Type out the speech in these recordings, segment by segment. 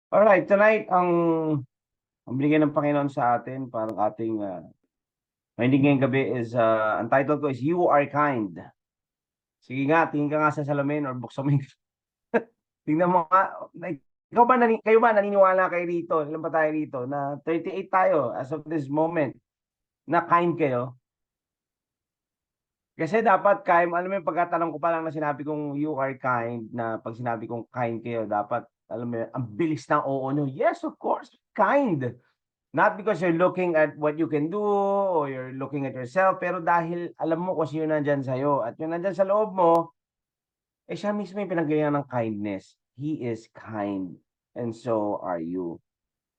Alright, tonight ang binigay ng Panginoon sa atin, parang ating mahinig ngayong gabi is, ang title ko is You Are Kind. Sige nga, tingin ka nga sa salamin or buksan mo yung tingnan mo nga, ikaw ba, kayo ba naniniwala kayo rito? Ilan ba tayo rito? Na 38 tayo as of this moment, na kind kayo. Kasi dapat, kayo, alam mo yung pagkatanong ko pa lang na sinabi kong you are kind, na pag sinabi kong kind kayo, dapat, alam mo yun, ang bilis ng oo nyo. Yes, of course, kind. Not because you're looking at what you can do or you're looking at yourself, pero dahil alam mo kung sino nandyan sa'yo. At yung nandyan sa loob mo, siya mismo yung pinanggalingan ng kindness. He is kind. And so are you.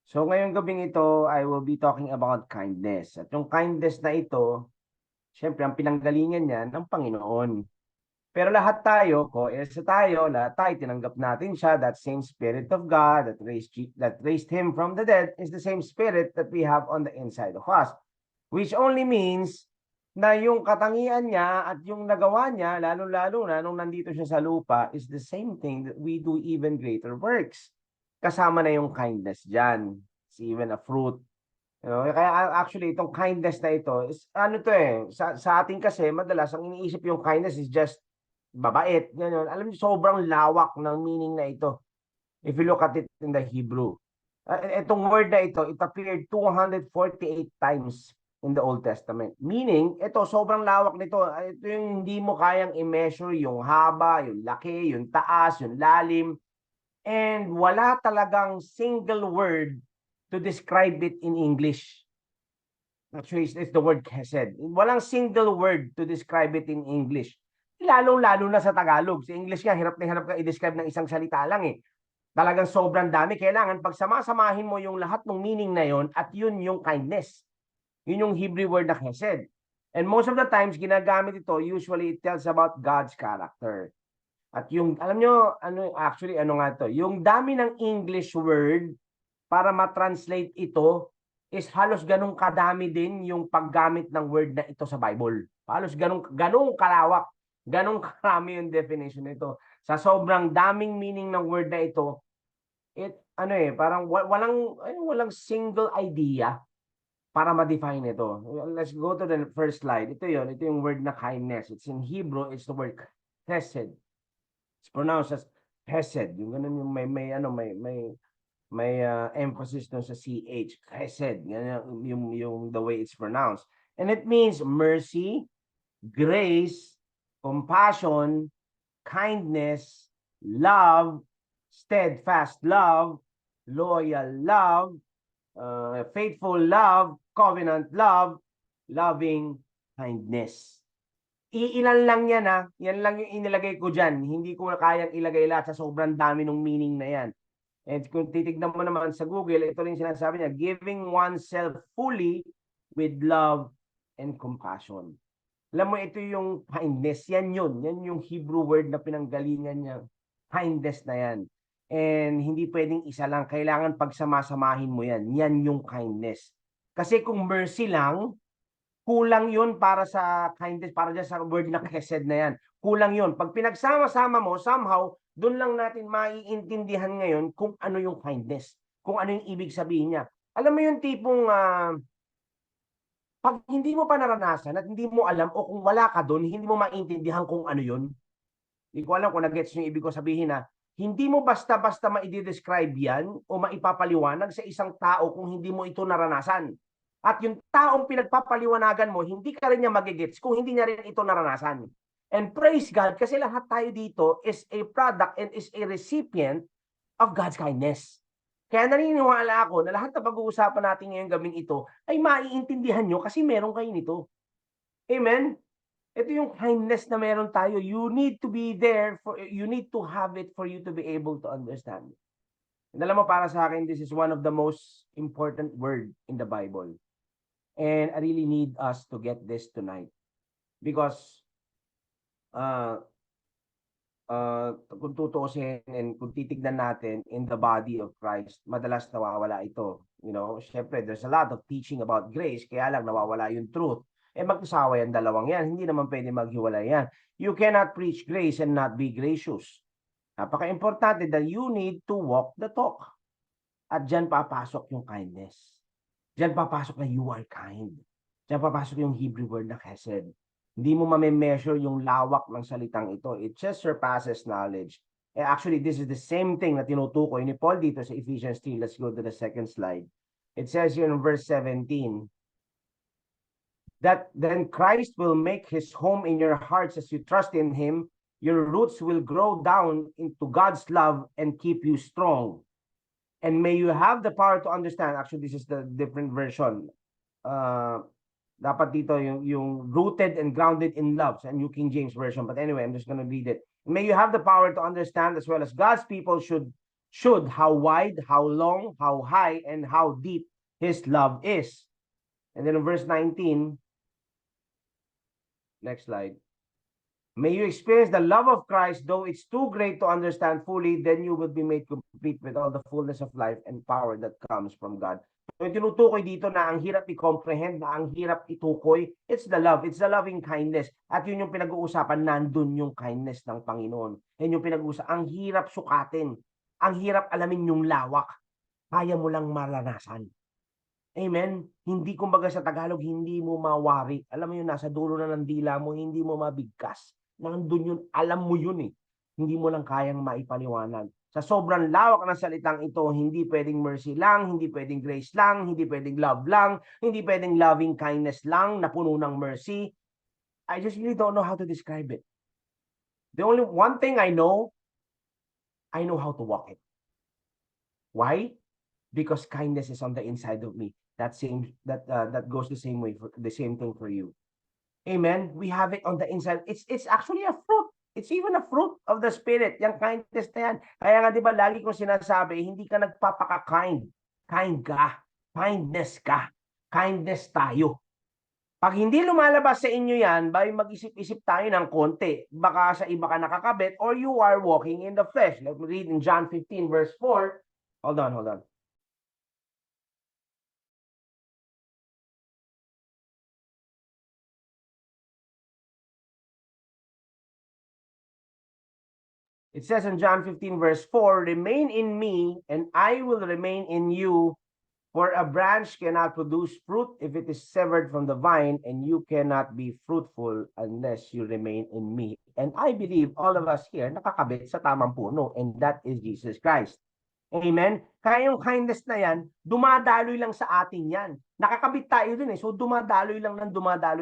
So ngayong gabing ito, I will be talking about kindness. At yung kindness na ito, syempre ang pinanggalingan niya ng Panginoon. Pero lahat tayo, co-heirs tayo, lahat tayo tinanggap natin siya, that same Spirit of God that raised Him from the dead is the same Spirit that we have on the inside of us. Which only means na yung katangian niya at yung nagawa niya, lalo-lalo na nung nandito siya sa lupa, is the same thing that we do even greater works. Kasama na yung kindness dyan. It's even a fruit. You know, kaya actually itong kindness na ito is ano to sa ating kasi madalas ang iniisip yung kindness is just babait, gano'n. Alam niyo, sobrang lawak ng meaning na ito. If you look at it in the Hebrew. Itong word na ito, it appeared 248 times in the Old Testament. Meaning, ito, sobrang lawak nito. Ito yung hindi mo kayang i-measure yung haba, yung laki, yung taas, yung lalim. And wala talagang single word to describe it in English. Actually, it's the word chesed. Walang single word to describe it in English. Lalong-lalo na sa Tagalog. Sa English nga, hirap na hirap ka i-describe ng isang salita lang eh. Talagang sobrang dami. Kailangan pag sama-samahin mo yung lahat ng meaning na yon at yun yung kindness. Yun yung Hebrew word na chesed. And most of the times, ginagamit ito, usually it tells about God's character. At yung, alam nyo, ano nga to, yung dami ng English word para ma-translate ito is halos ganun kadami din yung paggamit ng word na ito sa Bible. Halos ganun kalawak, ganun karami yung definition nito. Sa sobrang daming meaning ng word na ito, parang walang single idea para ma-define ito. Let's go to the first slide. Ito yung word na kindness. It's in Hebrew, it's the word chesed. It's pronounced as chesed. Yung ganun yung may emphasis dun sa CH, chesed, yung the way it's pronounced. And it means mercy, grace, compassion, kindness, love, steadfast love, loyal love, faithful love, covenant love, loving kindness. Iilan lang yan yan lang yung inilagay ko dyan. Hindi ko kayang ilagay lahat sa sobrang dami ng meaning na yan. And kung titignan mo naman sa Google, ito rin sinasabi niya, giving oneself fully with love and compassion. Alam mo, ito yung kindness. Yan yun. Yan yung Hebrew word na pinanggalingan niya. Kindness na yan. And hindi pwedeng isa lang. Kailangan pagsamasamahin mo yan. Yan yung kindness. Kasi kung mercy lang, kulang yun para sa kindness, para dyan sa word na chesed na yan. Kulang yun. Pag pinagsama-sama mo, somehow, doon lang natin maiintindihan ngayon kung ano yung kindness, kung ano yung ibig sabihin niya. Alam mo yung tipong, pag hindi mo pa naranasan at hindi mo alam o kung wala ka doon, hindi mo maintindihan kung ano yun. Hindi ko alam kung nag-gets yung ibig ko sabihin na hindi mo basta-basta ma-describe yan o maipapaliwanag sa isang tao kung hindi mo ito naranasan. At yung taong pinagpapaliwanagan mo, hindi ka rin niya magigets kung hindi niya rin ito naranasan. And praise God, kasi lahat tayo dito is a product and is a recipient of God's kindness. Kaya naniniwala ako na lahat na pag-uusapan natin ngayong gabing ito ay maiintindihan nyo kasi meron kayo nito. Amen? Ito yung kindness na meron tayo. You need to be there, you need to have it for you to be able to understand. And alam mo, para sa akin, this is one of the most important word in the Bible. And I really need us to get this tonight. Because kung tutuusin and kung titignan natin in the body of Christ, madalas nawawala ito. You know, syempre, there's a lot of teaching about grace, kaya lang nawawala yung truth. Magkasawa yan, dalawang yan. Hindi naman pwede maghiwalay yan. You cannot preach grace and not be gracious. Napaka-importante that you need to walk the talk. At diyan papasok yung kindness. Diyan papasok na you are kind. Diyan papasok yung Hebrew word na chesed. Hindi mo mame-measure yung lawak ng salitang ito. It just surpasses knowledge. Actually, this is the same thing na tinutukoy ni Paul dito sa Ephesians 3. Let's go to the second slide. It says here in verse 17, that then Christ will make his home in your hearts as you trust in him. Your roots will grow down into God's love and keep you strong. And may you have the power to understand. Actually, this is the different version. Dapat dito yung rooted and grounded in love sa New King James Version. But anyway, I'm just going to read it. May you have the power to understand as well as God's people should how wide, how long, how high, and how deep his love is. And then in verse 19, next slide. May you experience the love of Christ, though it's too great to understand fully, then you will be made complete with all the fullness of life and power that comes from God. So, tinutukoy dito na ang hirap i-comprehend, na ang hirap itukoy, it's the love, it's the loving kindness. At yun yung pinag-uusapan, nandun yung kindness ng Panginoon. Yan yung pinag-uusapan, ang hirap sukatin, ang hirap alamin yung lawak, kaya mo lang maranasan. Amen? Hindi, kumbaga sa Tagalog, hindi mo mawari. Alam mo yun, nasa dulo na ng dila mo, hindi mo mabigkas. Nandun yun, alam mo yun eh. Hindi mo lang kayang maipaliwanag. Sa sobrang lawak ng salitang ito, hindi pwedeng mercy lang, hindi pwedeng grace lang, hindi pwedeng love lang, hindi pwedeng loving kindness lang na puno ng mercy. I just really don't know how to describe it. The only one thing I know how to walk it. Why? Because kindness is on the inside of me. That goes the same way, for the same thing for you. Amen. We have it on the inside. It's actually a fruit. It's even a fruit of the Spirit. Yung kindness na yan. Kaya nga, di ba, lagi kong sinasabi, hindi ka nagpapaka-kind. Kind ka. Kindness ka. Kindness tayo. Pag hindi lumalabas sa inyo yan, baka mag-isip-isip tayo ng konti. Baka sa iba ka nakakabit or you are walking in the flesh. Let me read in John 15 verse 4. Hold on. It says in John 15 verse 4, remain in me and I will remain in you. For a branch cannot produce fruit if it is severed from the vine, and you cannot be fruitful unless you remain in me. And I believe all of us here nakakabit sa tamang puno, and that is Jesus Christ. Amen? Kaya yung kindness na yan, dumadaloy lang sa atin yan. Nakakabit tayo dun eh. So dumadaloy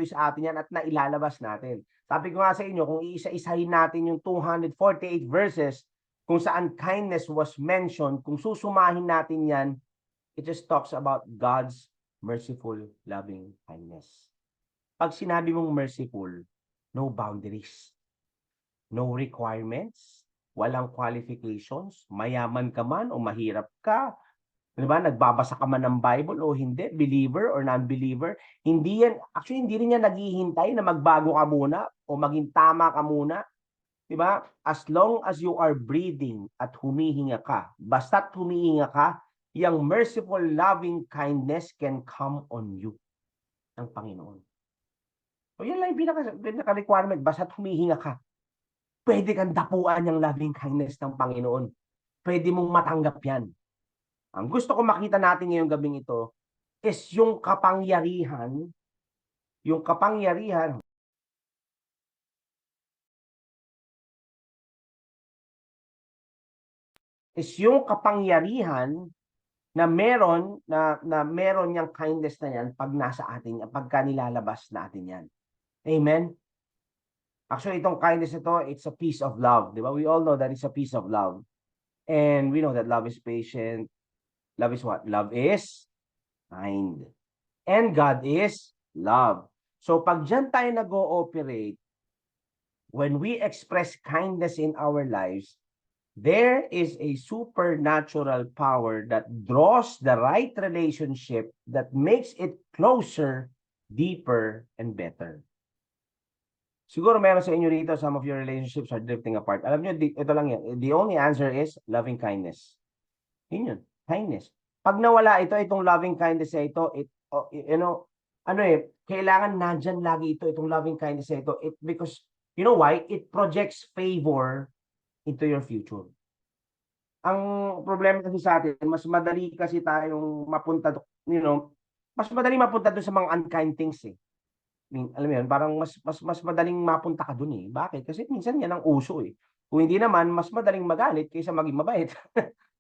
sa atin yan at nailalabas natin. Sabi ko nga sa inyo, kung iisa-isahin natin yung 248 verses kung saan kindness was mentioned, kung susumahin natin yan, it just talks about God's merciful, loving kindness. Pag sinabi mong merciful, no boundaries, no requirements, walang qualifications, mayaman ka man o mahirap ka, diba? Nagbabasa ka man ng Bible o hindi, believer or non-believer, hindi rin yan naghihintay na magbago ka muna o maging tama ka muna. Diba? As long as you are breathing at humihinga ka, basta't humihinga ka, yung merciful, loving kindness can come on you ng Panginoon. So yan lang yung pinaka-requirement, basta't humihinga ka. Pwede kang dapuan yung loving kindness ng Panginoon. Pwede mong matanggap yan. Ang gusto ko makita natin ngayong gabing ito is yung kapangyarihan na meron yung kindness na yan pag nasa atin yan, pagka nilalabas natin yan. Amen? Actually, itong kindness ito, it's a piece of love. Di ba? We all know that it's a piece of love. And we know that love is patient. Love is what? Love is kind. And God is love. So pag dyan tayo nag-ooperate, when we express kindness in our lives, there is a supernatural power that draws the right relationship that makes it closer, deeper, and better. Siguro meron sa inyo rito, some of your relationships are drifting apart. Alam nyo, ito lang yan. The only answer is loving kindness. Yun, kindness. Pag nawala itong loving kindness na ito, kailangan nandyan lagi itong loving kindness na ito. Because, you know why? It projects favor into your future. Ang problema kasi sa atin, mas madali kasi tayong mapunta, mas madali mapunta doon sa mga unkind things eh. Alam mo yun, parang mas madaling mapunta ka doon eh. Bakit? Kasi minsan yan ang uso eh. Kung hindi naman, mas madaling magalit kaysa maging mabait.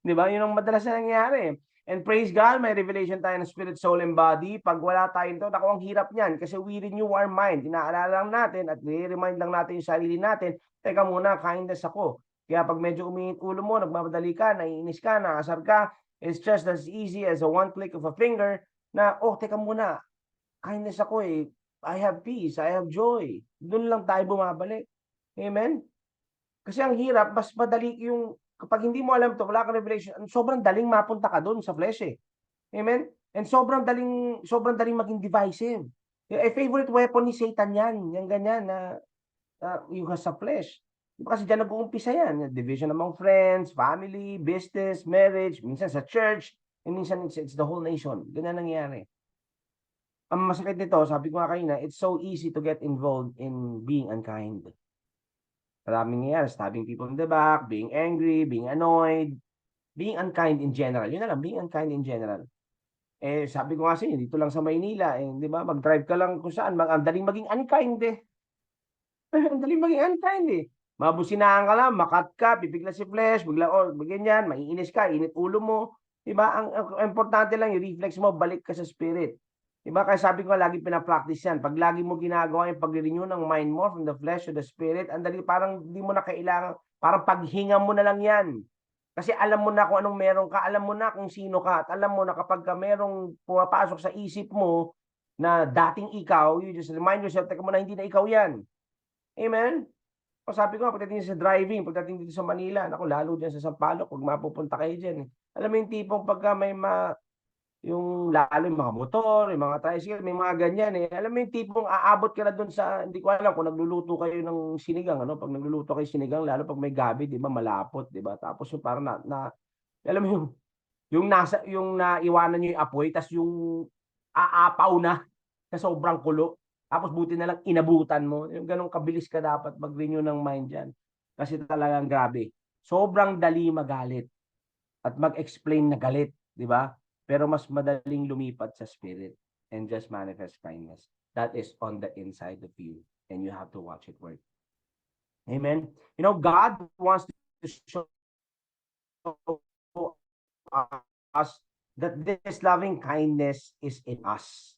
Di ba? Yun ang madalas na nangyayari. And praise God, may revelation tayo ng spirit, soul, and body. Pag wala tayo ito, ako ang hirap niyan. Kasi we renew our mind. Inaalala lang natin at re-remind lang natin yung sarili natin. Teka muna, kindness ako. Kaya pag medyo uminit ulo mo, nagmamadali ka, naiinis ka, naasar ka, it's just as easy as a one click of a finger na, oh, teka muna, kindness ako eh. I have peace, I have joy. Doon lang tayo bumabalik. Amen? Kasi ang hirap, mas madali yung, kapag hindi mo alam to, wala kang revelation, sobrang daling mapunta ka doon sa flesh eh. Amen? And sobrang daling maging divisive. A favorite weapon ni Satan yan. Yan ganyan na yung sa flesh. Kasi dyan nag-uumpisa yan. Division among friends, family, business, marriage, minsan sa church, and minsan it's the whole nation. Ganyan nangyayari. Ang masakit nito, sabi ko nga kanina, it's so easy to get involved in being unkind. Maraming nangyayari, stabbing people in the back, being angry, being annoyed, being unkind in general. Yun na lang, being unkind in general. Eh, sabi ko nga sa inyo, dito lang sa Maynila, eh, di ba, mag-drive ka lang kung saan, ang daling maging unkind eh. Ang daling maging unkind eh. Mabusinahan ka lang, makat ka, pipigla si flesh, bigla, oh, ganyan, maiinis ka, init ulo mo. Diba? Ang importante lang, yung reflex mo, balik ka sa spirit. Diba? Kaya sabi ko, lagi pinapractice yan. Pag lagi mo ginagawa yung pag-renew ng mind mo from the flesh to the spirit, andali, parang di mo na kailangan, parang paghinga mo na lang yan. Kasi alam mo na kung anong meron ka, alam mo na kung sino ka, at alam mo na kapag ka merong pumapasok sa isip mo na dating ikaw, you just remind yourself, teka mo na, hindi na ikaw yan. Amen? O sabi ko, pagdating sa driving, pagdating dito sa Manila, naku, lalo dyan sa Sampaloc, kung mapupunta kayo dyan. Alam mo yung tipong pagka may yung lalo yung mga motor, yung mga tricycle, may mga ganyan eh. Alam mo yung tipong aabot ka na doon sa, hindi ko alam kung nagluluto kayo ng sinigang, ano? Pag nagluluto kayo sinigang, lalo pag may gabi, di ba, malapot, di ba? Tapos yung parang alam mo yung naiwanan nyo yung apoy, tas yung aapaw na sa sobrang kulo. Tapos buti na lang inabutan mo. Yung ganong kabilis ka dapat mag-renew ng mind dyan. Kasi talagang grabe. Sobrang dali magalit at mag-explain na galit, di ba? Pero mas madaling lumipat sa spirit and just manifest kindness. That is on the inside of you and you have to watch it work. Amen? You know, God wants to show us that this loving kindness is in us.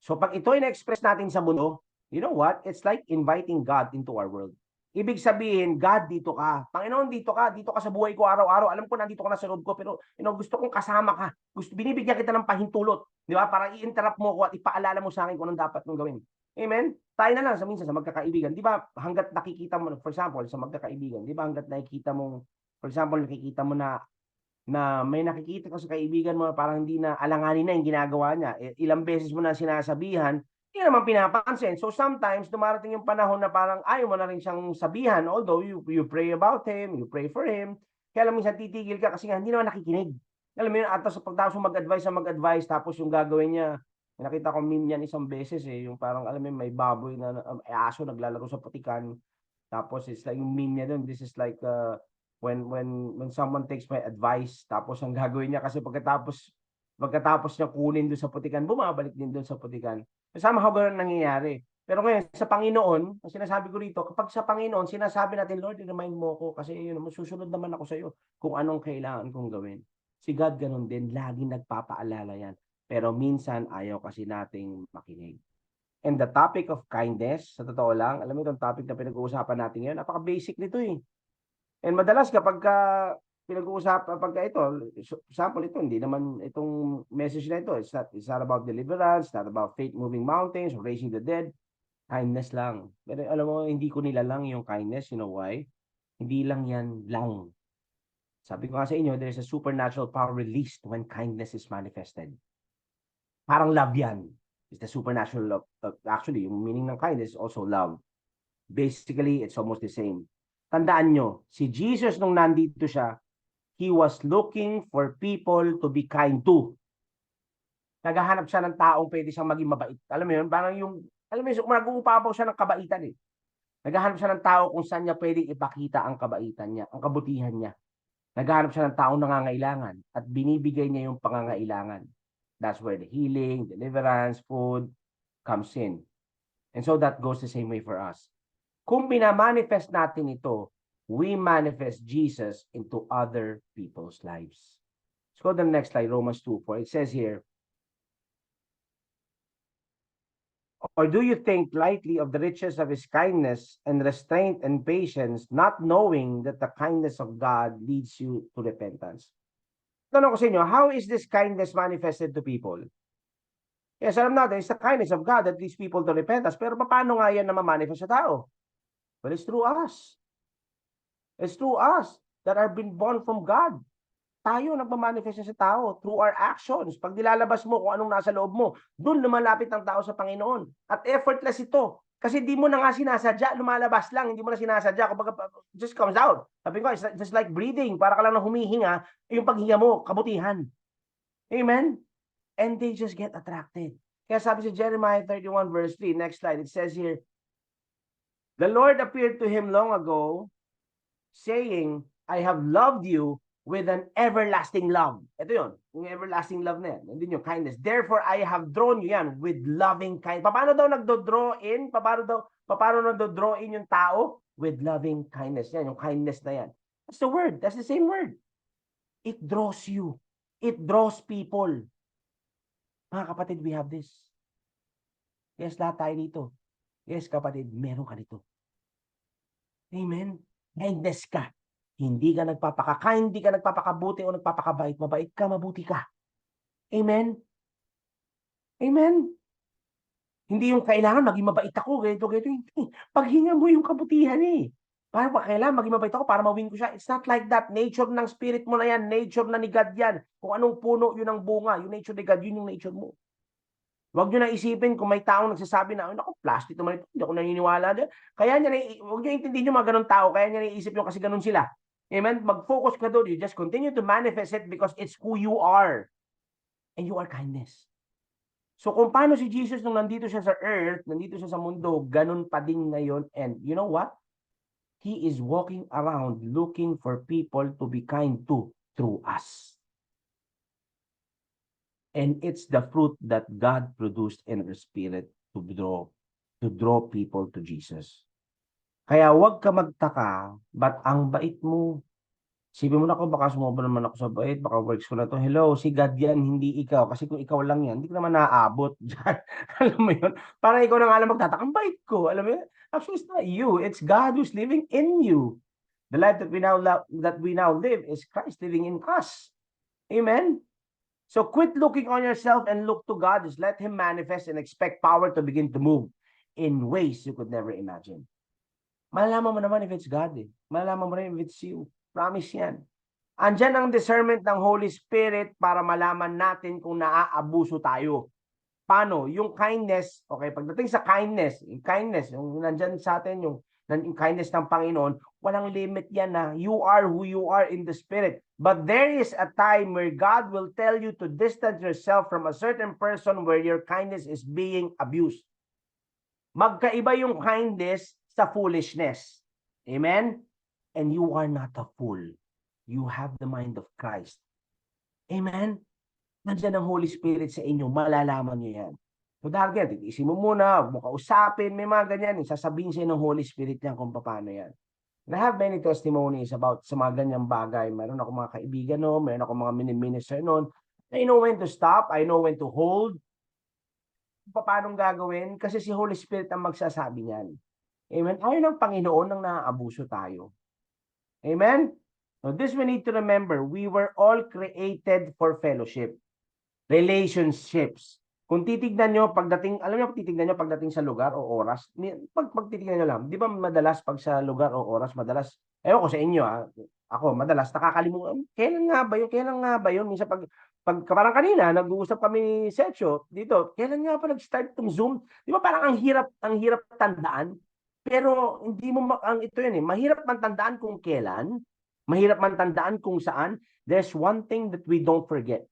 So pag ito ay na-express natin sa mundo, you know what? It's like inviting God into our world. Ibig sabihin, God, dito ka. Panginoon, dito ka sa buhay ko araw-araw. Alam ko nandito ka na sa loob ko, pero gusto kong kasama ka. Binibigyan kita ng pahintulot, di ba? Para i-interrupt mo ko at ipaalala mo sa akin kung anong dapat mong gawin. Amen? Tayo na lang minsan sa magkakaibigan. Di ba, hanggat nakikita mo, for example, sa magkakaibigan, di ba, hanggat nakikita mo, for example, nakikita mo na may nakikita ka sa kaibigan mo parang hindi na alanganin na yung ginagawa niya. Ilang beses mo na sinasabihan, hindi naman pinapansin. So sometimes dumarating yung panahon na parang ayaw mo na rin siyang sabihan, although you pray about him, you pray for him. Kaya alam mo minsan titigil ka kasi nga hindi naman nakikinig. Alam mo yun, at sa pagtapos mo mag-advise, tapos yung gagawin niya, nakita ko meme yan isang beses eh, yung parang alam mo may baboy na aso naglalaro sa putikan. Tapos it's like yung meme niya doon, this is like when someone takes my advice, tapos ang gagawin niya kasi pagkatapos niya kunin doon sa putikan, bumabalik din doon sa putikan. Somehow ganun nangyayari. Pero ngayon, sa Panginoon, ang sinasabi ko rito, kapag sa Panginoon, sinasabi natin, Lord, remind mo ko kasi yun, susunod naman ako sa iyo kung anong kailangan kong gawin. Si God ganun din, laging nagpapaalala yan. Pero minsan, ayaw kasi nating makinig. And the topic of kindness, sa totoo lang, alam mo itong topic na pinag-uusapan natin ngayon, napaka-basic nito eh. And madalas kapag pinag-uusapan pagka ito, example ito, hindi naman itong message na ito, it's not about deliverance, it's not about faith moving mountains, or raising the dead, kindness lang. Pero alam mo, hindi ko nilalang yung kindness, you know why? Hindi lang yan lang. Sabi ko nga sa inyo, there's a supernatural power released when kindness is manifested. Parang love yan. It's the supernatural love. Actually, yung meaning ng kindness is also love. Basically, it's almost the same. Tandaan nyo, si Jesus nung nandito siya, he was looking for people to be kind to. Naghahanap siya ng taong pwede siyang maging mabait. Alam mo yun, parang mag-uupapaw siya ng kabaitan eh. Naghahanap siya ng tao kung saan niya pwedeng ipakita ang kabaitan niya, ang kabutihan niya. Naghahanap siya ng taong nangangailangan at binibigay niya yung pangangailangan. That's where the healing, deliverance, food comes in. And so that goes the same way for us. Kung binamanifest natin ito, we manifest Jesus into other people's lives. Let's go to the next slide, Romans 2:4. It says here, or do you think lightly of the riches of his kindness and restraint and patience, not knowing that the kindness of God leads you to repentance? Tanong ko sa inyo, how is this kindness manifested to people? Yes, alam natin, it's the kindness of God that leads people to repentance. Pero paano nga yan na ma-manifest sa tao? Well, it's through us. It's through us that are been born from God. Tayo nagmamanifest sa tao through our actions. Pag nilalabas mo kung anong nasa loob mo, doon lumalapit ang tao sa Panginoon. At effortless ito. Kasi di mo na nga sinasadya, lumalabas lang, hindi mo na sinasadya. Kumbaga, just comes out. Sabi ko, it's just like breathing. Para ka lang na humihinga, yung paghinga mo, kabutihan. Amen? And they just get attracted. Kaya sabi sa Jeremiah 31 verse 3, next slide, it says here, the Lord appeared to him long ago, saying, I have loved you with an everlasting love. Ito yun, yung everlasting love na yan. Nandun yung kindness. Therefore, I have drawn you yan with loving kindness. Paano daw nagdo-draw in? Paano nagdo-draw in yung tao? With loving kindness. Yan, yung kindness na yan. That's the word. That's the same word. It draws you. It draws people. Mga kapatid, we have this. Yes, lahat tayo dito. Yes, kapatid, meron ka dito. Amen? Kindness ka. Hindi ka nagpapaka-kind, hindi ka nagpapakabuti o nagpapakabait. Mabait ka, mabuti ka. Amen? Amen? Hindi yung kailangan maging mabait ako, ganito. Paghinga mo yung kabutihan eh. Para kailangan maging mabait ako para mawin ko siya. It's not like that. Nature ng spirit mo na yan. Nature na ni God yan. Kung anong puno, yun ang bunga. Yung nature ni God, yun yung nature mo. Huwag nyo na isipin kung may taong nagsasabi na, naku, plastic naman ito, hindi ako naniniwala dyan. Kaya niya, huwag nyo intindihin yung mga ganun tao, kaya niya naiisip nyo kasi ganun sila. Amen? Mag-focus ka doon. You just continue to manifest it because it's who you are. And you are kindness. So kung paano si Jesus nung nandito siya sa earth, nandito siya sa mundo, ganun pa din ngayon. And you know what? He is walking around looking for people to be kind to through us. And it's the fruit that God produced in our spirit to draw people to Jesus. Kaya huwag ka magtaka, ba't ang bait mo? Sipin mo na ako, baka sumobra naman ako sa bait, baka works ko na to. Hello, si God yan, hindi ikaw. Kasi kung ikaw lang yan, hindi ka naman naaabot dyan. Alam mo yun? Parang ikaw na nga lang magtataka, ang bait ko. Alam mo yun? Actually, it's not you. It's God who's living in you. The life that we now live is Christ living in us. Amen? So quit looking on yourself and look to God. Just let Him manifest and expect power to begin to move in ways you could never imagine. Malalaman mo naman if it's God eh. Malalaman mo rin if it's you. Promise yan. Andyan ang discernment ng Holy Spirit para malaman natin kung naaabuso tayo. Paano? Yung kindness, okay, pagdating sa kindness, yung nandyan sa atin, yung kindness ng Panginoon, walang limit yan na you are who you are in the Spirit. But there is a time where God will tell you to distance yourself from a certain person where your kindness is being abused. Magkaiba yung kindness sa foolishness. Amen? And you are not a fool. You have the mind of Christ. Amen? Nandiyan ang Holy Spirit sa inyo, malalaman nyo yan. So dahil yan, isin mo muna, huwag mo kausapin, may mga ganyan, sasabihin sa'yo ng Holy Spirit yan kung paano yan. And I have many testimonies about sa mga ganyang bagay. Mayroon ako mga kaibigan noon, mayroon ako mga mini-minister noon. I know when to stop, I know when to hold. Paano gagawin? Kasi si Holy Spirit ang magsasabi niyan. Amen? Ayaw ng Panginoon nang naaabuso tayo. Amen? So this we need to remember. We were all created for fellowship. Relationships. Kung titignan nyo, pagdating, alam nyo, titignan nyo pagdating sa lugar o oras, pag titignan nyo lang, di ba madalas pag sa lugar o oras, madalas, ewan ko sa inyo ako, madalas nakakalimutan, kailan nga ba yun? Minsan pag parang kanina, nag-uusap kami ni Sergio dito, kailan nga pa nag-start itong Zoom? Di ba parang ang hirap tandaan? Pero hindi mo, ito yun eh, mahirap man tandaan kung kailan, mahirap man tandaan kung saan. There's one thing that we don't forget.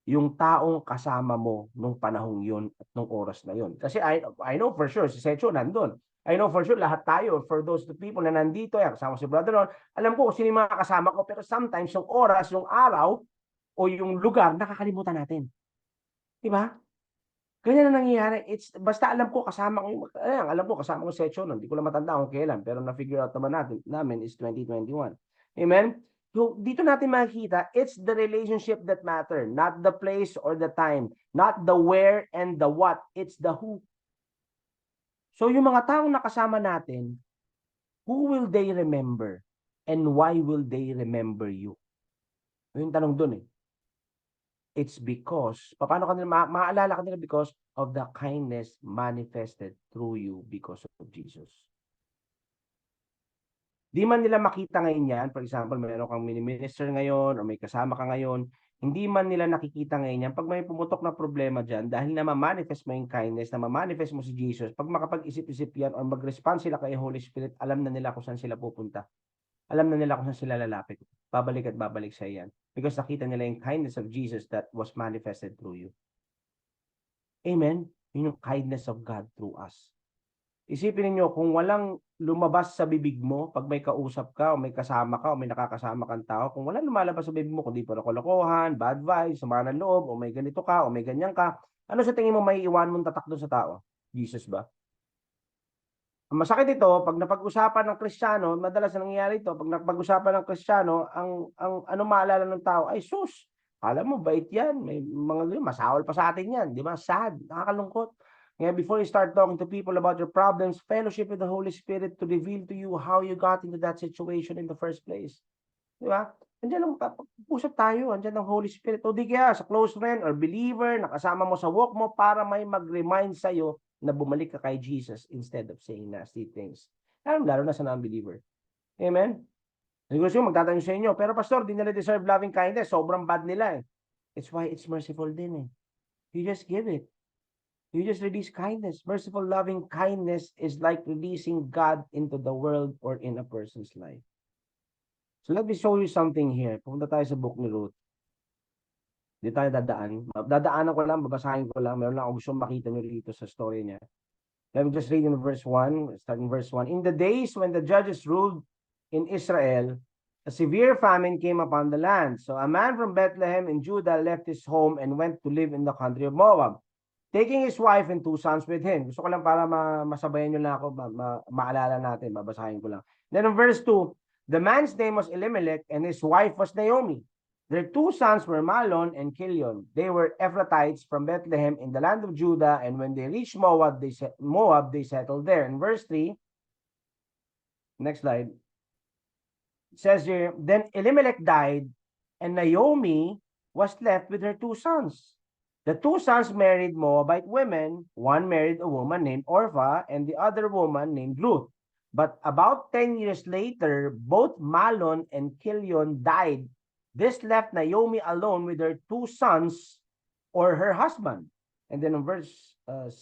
Yung taong kasama mo nung panahong yun at nung oras na yun. Kasi I know for sure, si Sergio nandun. I know for sure, lahat tayo, for those people na nandito, kasama si Brother Ron, alam ko kung sino yung mga kasama ko, pero sometimes yung oras, yung araw, o yung lugar, nakakalimutan natin. Diba? Ganyan na nangyayari. Basta alam ko kasama ko yung, alam ko kasama ko section, hindi ko lang matanda kung kailan, pero na-figure out naman namin is 2021. Amen? So, dito natin makikita, it's the relationship that matter, not the place or the time, not the where and the what, it's the who. So, yung mga taong nakasama natin, who will they remember? And why will they remember you? Yung tanong dun eh. It's because, paano kanila maaalala kanila because of the kindness manifested through you because of Jesus. Di man nila makita ngayon yan, for example, mayroon kang mini-minister ngayon o may kasama ka ngayon, hindi man nila nakikita ngayon yan. Pag may pumutok na problema dyan, dahil na ma-manifest mo yung kindness, na ma-manifest mo si Jesus, pag makapag-isip-isip yan or mag-respond sila kay Holy Spirit, alam na nila kung saan sila pupunta. Alam na nila kung saan sila lalapit. Babalik at babalik sa iyan. Because nakita nila yung kindness of Jesus that was manifested through you. Amen? Yun yung kindness of God through us. Isipin niyo kung walang lumabas sa bibig mo, pag may kausap ka, o may kasama ka, o may nakakasama kang tao, kung walang lumalabas sa bibig mo, kundi puro kalokohan, bad vibes, sama ng loob, o may ganito ka, o may ganyan ka, ano sa tingin mo may iwan mong tatak doon sa tao? Jesus ba? Ang masakit ito, pag napag-usapan ng Kristiyano, madalas na nangyayari ito, pag napag-usapan ng Kristiyano, ang ano maalala ng tao, ay sus, alam mo, bait yan, may mga masawal pa sa atin yan, di ba? Sad, nakakalungkot. Kaya before you start talking to people about your problems, fellowship with the Holy Spirit to reveal to you how you got into that situation in the first place. Di ba? Andiyan ang usap tayo, andiyan ang Holy Spirit. O di kaya sa close friend or believer, nakasama mo sa walk mo para may mag-remind sa'yo na bumalik ka kay Jesus instead of saying nasty things. Lalo na sa non-believer. Amen? Siguro siya magtatanong sa inyo, pero pastor, di nila deserve loving kindness. Sobrang bad nila eh. It's why it's merciful din eh. You just give it. You just release kindness. Merciful, loving kindness is like releasing God into the world or in a person's life. So let me show you something here. Pumunta tayo sa book ni Ruth. Hindi tayo dadaan. Dadaanan ko lang, babasahin ko lang. Meron lang ako gusto makita nyo dito sa story niya. Let me just read in verse 1, starting verse 1. In the days when the judges ruled in Israel, a severe famine came upon the land. So a man from Bethlehem in Judah left his home and went to live in the country of Moab, taking his wife and 2 sons with him. Gusto ko lang para masabayan nyo lang ako, maalala natin, babasahin ko lang. Then in verse 2, the man's name was Elimelech and his wife was Naomi. Their 2 sons were Mahlon and Chilion. They were Ephrathites from Bethlehem in the land of Judah, and when they reached Moab, they settled there. In verse 3, next slide, it says here, then Elimelech died, and Naomi was left with her 2 sons. The 2 sons married Moabite women. One married a woman named Orpha, and the other woman named Ruth. But about 10 years later, both Mahlon and Chilion died. This left Naomi alone with her 2 sons or her husband. And then in verse 6,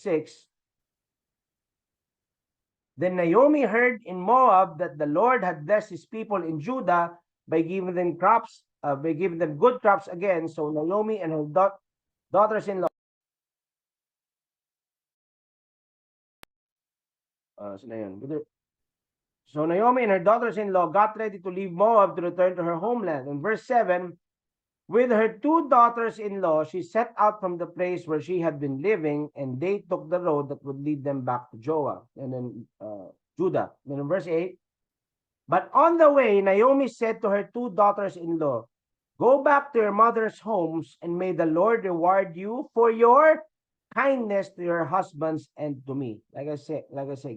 then Naomi heard in Moab that the Lord had blessed his people in Judah by giving them crops, by giving them good crops again. So Naomi and her daughters-in-law. So Naomi and her daughters-in-law got ready to leave Moab to return to her homeland. In verse 7, with her 2 daughters-in-law, she set out from the place where she had been living, and they took the road that would lead them back to Joab, and then Judah. Then in verse 8, but on the way, Naomi said to her 2 daughters-in-law, go back to your mother's homes, and may the Lord reward you for your kindness to your husbands and to me. Like I say,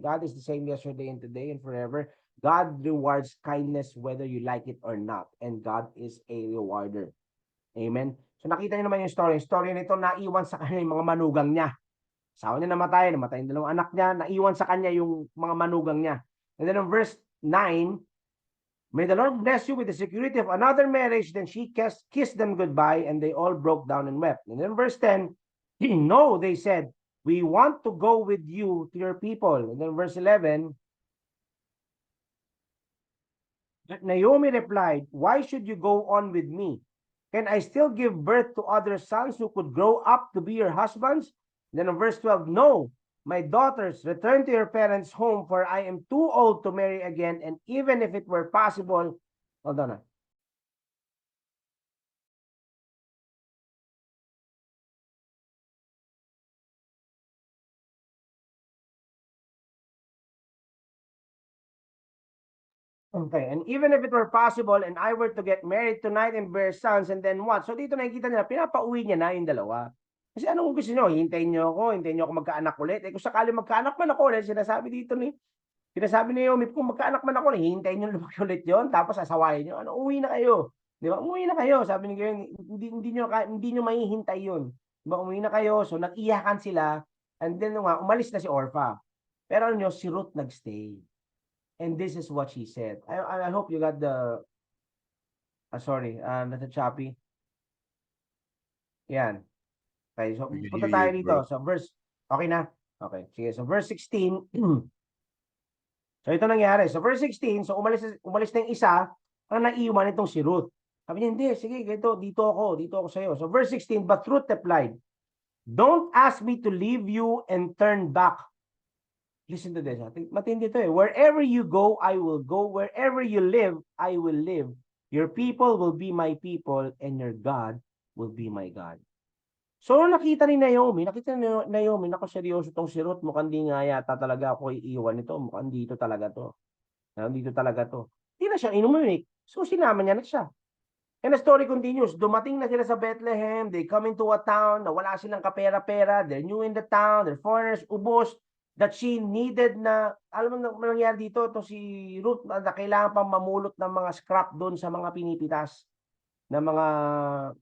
God is the same yesterday and today and forever. God rewards kindness whether you like it or not. And God is a rewarder. Amen. So nakita niyo naman yung story. Yung story nito, naiwan sa kanya yung mga manugang niya. Asawa niya namatay yung 2 anak niya, naiwan sa kanya yung mga manugang niya. And then in verse 9, may the Lord bless you with the security of another marriage. Then she kissed them goodbye, and they all broke down and wept. And then verse 10, no, they said, we want to go with you to your people. And then verse 11, Naomi replied, why should you go on with me? Can I still give birth to other sons who could grow up to be your husbands? And then in verse 12, no, My daughters, return to your parents' home, for I am too old to marry again, and even if it were possible, hold on. Okay, and even if it were possible and I were to get married tonight and bear sons and then what? So dito nakikita nila, pinapauwi niya na yung dalawa. Kasi anong gusto nyo? Hintayin nyo ako magkaanak ulit. Eh kung sakali magkaanak man ako ulit, sinasabi ni Yomi, kung magkaanak man ako ulit, hintayin nyo lumaki ulit yun, tapos asawayin nyo. Ano, uwi na kayo. Di ba? Umuwi na kayo. Sabi ni Gayon, hindi nyo mahihintay yun. Di ba? Umuwi na kayo. So nag-iyakan sila. And then nga, umalis na si Orpha. Pero ano nyo, si Ruth nagstay. And this is what she said. I hope you got the, sorry, nasa choppy. Yan. Okay, so We can punta hear tayo you, dito. bro. So verse, okay na? Okay, sige. So verse 16, so ito nangyari. So verse 16, so umalis na yung isa, ang naiiwan itong si Ruth. Sabi niya, hindi, sige, dito ako sa'yo. So verse 16, but Ruth replied, don't ask me to leave you and turn back. Listen to this. Matindi to eh. Wherever you go, I will go. Wherever you live, I will live. Your people will be my people and your God will be my God. So, nakita ni Naomi, naku, seryoso tong si Ruth, mukhang di nga yata talaga ako iiwan nito. Mukhang dito talaga to. Dito talaga to. Di na siya inumunik. So, sinama niya na siya. And the story continues. Dumating na sila sa Bethlehem. They come into a town na wala silang kapera-pera. They're new in the town. They're foreigners. Ubos. That she needed na, alam mo nangyari dito, to si Ruth na kailangan pang mamulot ng mga scrap doon sa mga pinipitas na mga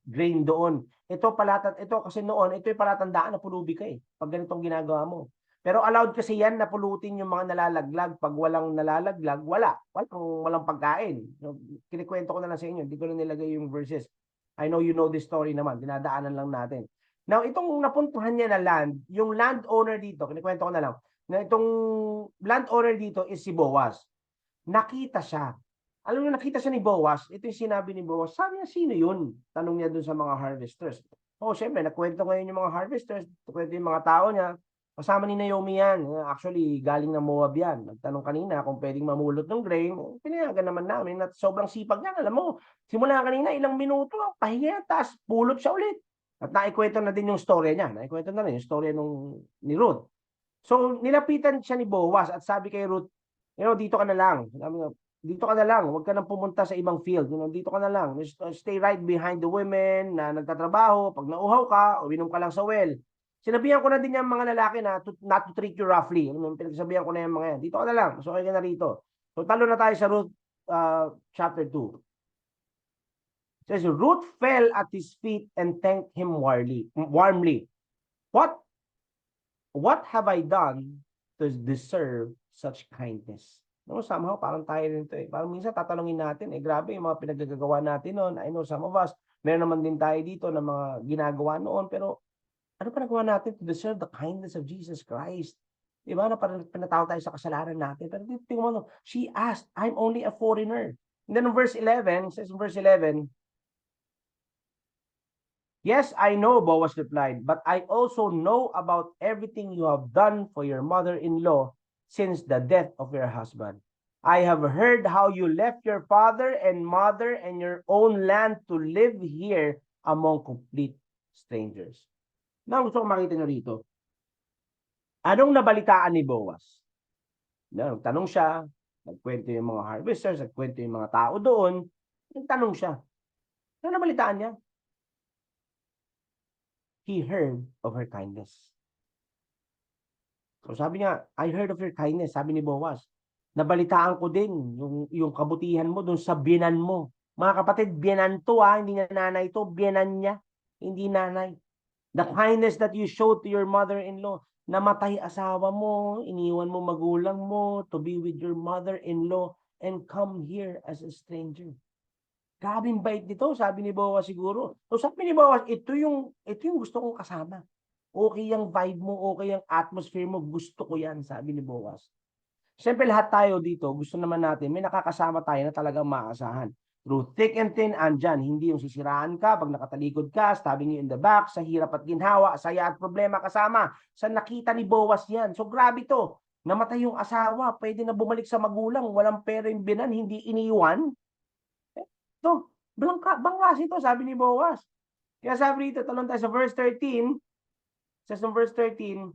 grain doon. Ito kasi noon, ito yung palatandaan na pulubi ka eh. Pag ganitong ginagawa mo. Pero allowed kasi yan na pulutin yung mga nalalaglag. Pag walang nalalaglag, walang pagkain. So, kinikwento ko na lang sa inyo. Hindi ko na nilagay yung verses. I know you know this story naman. Dinadaanan lang natin. Now, itong napuntuhan niya na land, yung landowner dito, kinikwento ko na lang, na itong landowner dito is si Boaz. Nakita siya. Alam niyo, nakita siya ni Boaz. Ito yung sinabi ni Boaz. Sabi niya, sino yun? Tanong niya dun sa mga harvesters. Oh, syempre, nagkwento ngayon yung mga harvesters. Nagkwento yung mga tao niya. Kasama ni Naomi yan. Actually, galing ng Moab yan. Nagtanong kanina kung pwedeng mamulot ng grain. Pinayagan naman namin at sobrang sipag niya. Alam mo, simula kanina, ilang minuto, pahinga, tapos pulot siya ulit. At naikwento na din yung storya niya. Naikwento na rin yung storya ni Ruth. So, nilapitan siya ni Boaz at sabi kay Ruth, dito ka na lang. Dito ka na lang. Huwag ka nang pumunta sa ibang field. Dito ka na lang. Stay right behind the women na nagtatrabaho. Pag nauhaw ka, uminom ka lang sa well. Sinabihan ko na din yung mga lalaki na not to treat you roughly. Pinagsabihan ko na yung mga yan. Dito ka na lang. So, kayo na rito. So, talo na tayo sa Ruth chapter 2. It says, Ruth fell at his feet and thanked him warmly. What have I done to deserve such kindness? No, somehow parang tayo rin ito eh. Parang minsan tatanungin natin eh, grabe yung mga pinaggagawa natin noon. I know some of us, meron naman din tayo dito na mga ginagawa noon, pero ano pa nagawa natin to deserve the kindness of Jesus Christ? Diba na parang pinatawag tayo sa kasalanan natin. Pero tingnan mo, she asked, I'm only a foreigner. And then in verse 11, says in verse 11, yes, I know, Boaz replied, but I also know about everything you have done for your mother-in-law since the death of your husband. I have heard how you left your father and mother and your own land to live here among complete strangers. Now, gusto ko makita nyo rito. Anong nabalitaan ni Boaz? Nagtanong siya, nagkwento yung mga harvesters, nagkwento yung mga tao doon, nagtanong siya. Ano nabalitaan niya? He heard of her kindness. So sabi niya, I heard of your kindness, sabi ni Boaz. Nabalitaan ko din yung kabutihan mo dun sa biyanan mo. Mga kapatid, biyanan to hindi niya nanay to, biyanan niya, hindi nanay. The kindness that you showed to your mother-in-law, namatay asawa mo, iniwan mo magulang mo to be with your mother-in-law and come here as a stranger. Grabing bait nito, sabi ni Boaz siguro. So sabi ni Boaz, ito yung gusto kong kasama. Okay yung vibe mo, okay yung atmosphere mo, gusto ko yan, sabi ni Boaz. Siyempre lahat tayo dito, gusto naman natin, may nakakasama tayo na talagang maasahan. Through thick and thin, andyan. Hindi yung sisiraan ka pag nakatalikod ka, stabbing you in the back, sa hirap at ginhawa, saya at problema kasama. Sa nakita ni Boaz yan. So grabe to. Namatay yung asawa, pwede na bumalik sa magulang, walang pera yung binan, hindi iniwan. Ito, bangkas ito, sabi ni Boaz. Kaya sabi dito, talon tayo sa verse 13, says in verse 13,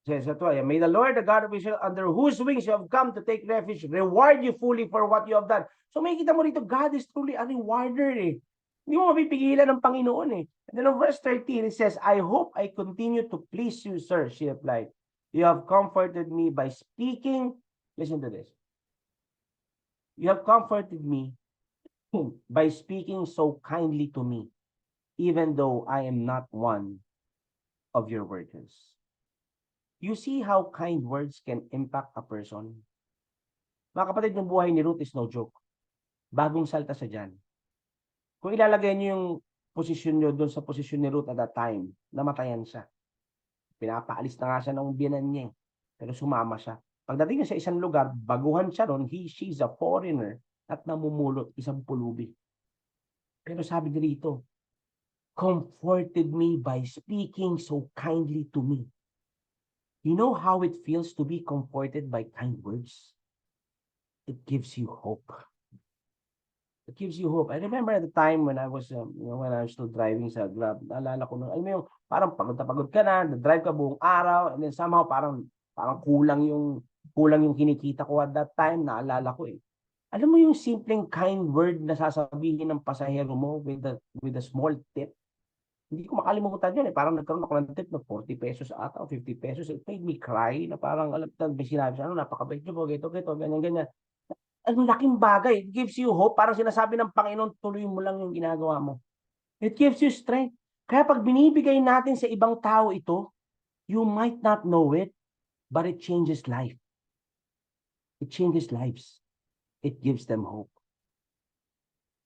says that way, may the Lord, the God of Israel, under whose wings you have come to take refuge, reward you fully for what you have done. So may kita mo rito, God is truly a rewarder eh. Hindi mo mapipigilan ng Panginoon eh. And then in verse 13, it says, I hope I continue to please you, sir, she replied. You have comforted me by speaking. Listen to this. You have comforted me by speaking so kindly to me, even though I am not one of your workers. You see how kind words can impact a person? Mga kapatid, yung buhay ni Ruth is no joke. Bagong salta sa dyan. Kung ilalagay niyo yung posisyon niyo doon sa posisyon ni Ruth at that time, namatayan siya. Pinapaalis na nga siya ng biyanan niya. Pero sumama siya. Pagdating niya sa isang lugar, baguhan siya ron, she's a foreigner at namumulot isang pulubi. Pero sabi niya rito, comforted me by speaking so kindly to me. You know how it feels to be comforted by kind words? It gives you hope. It gives you hope. I remember at the time when I was, when I was still driving sa Grab, naalala ko nung, alam mo yung, parang pagod na pagod ka na, drive ka buong araw, and then somehow parang kulang yung kinikita ko at that time, naalala ko eh. Alam mo yung simpleng kind word na sasabihin ng pasahero mo with a small tip? Hindi ko makalimutan yun eh. Parang nagkaroon ako ng tip na 40 pesos ata o 50 pesos. It made me cry na parang alam na may sinabi siya, napakabait niyo po, ganito, ganyan. Ang laking bagay. It gives you hope. Parang sinasabi ng Panginoon, tuloy mo lang yung ginagawa mo. It gives you strength. Kaya pag binibigay natin sa ibang tao ito, you might not know it, but it changes life. It changes lives. It gives them hope.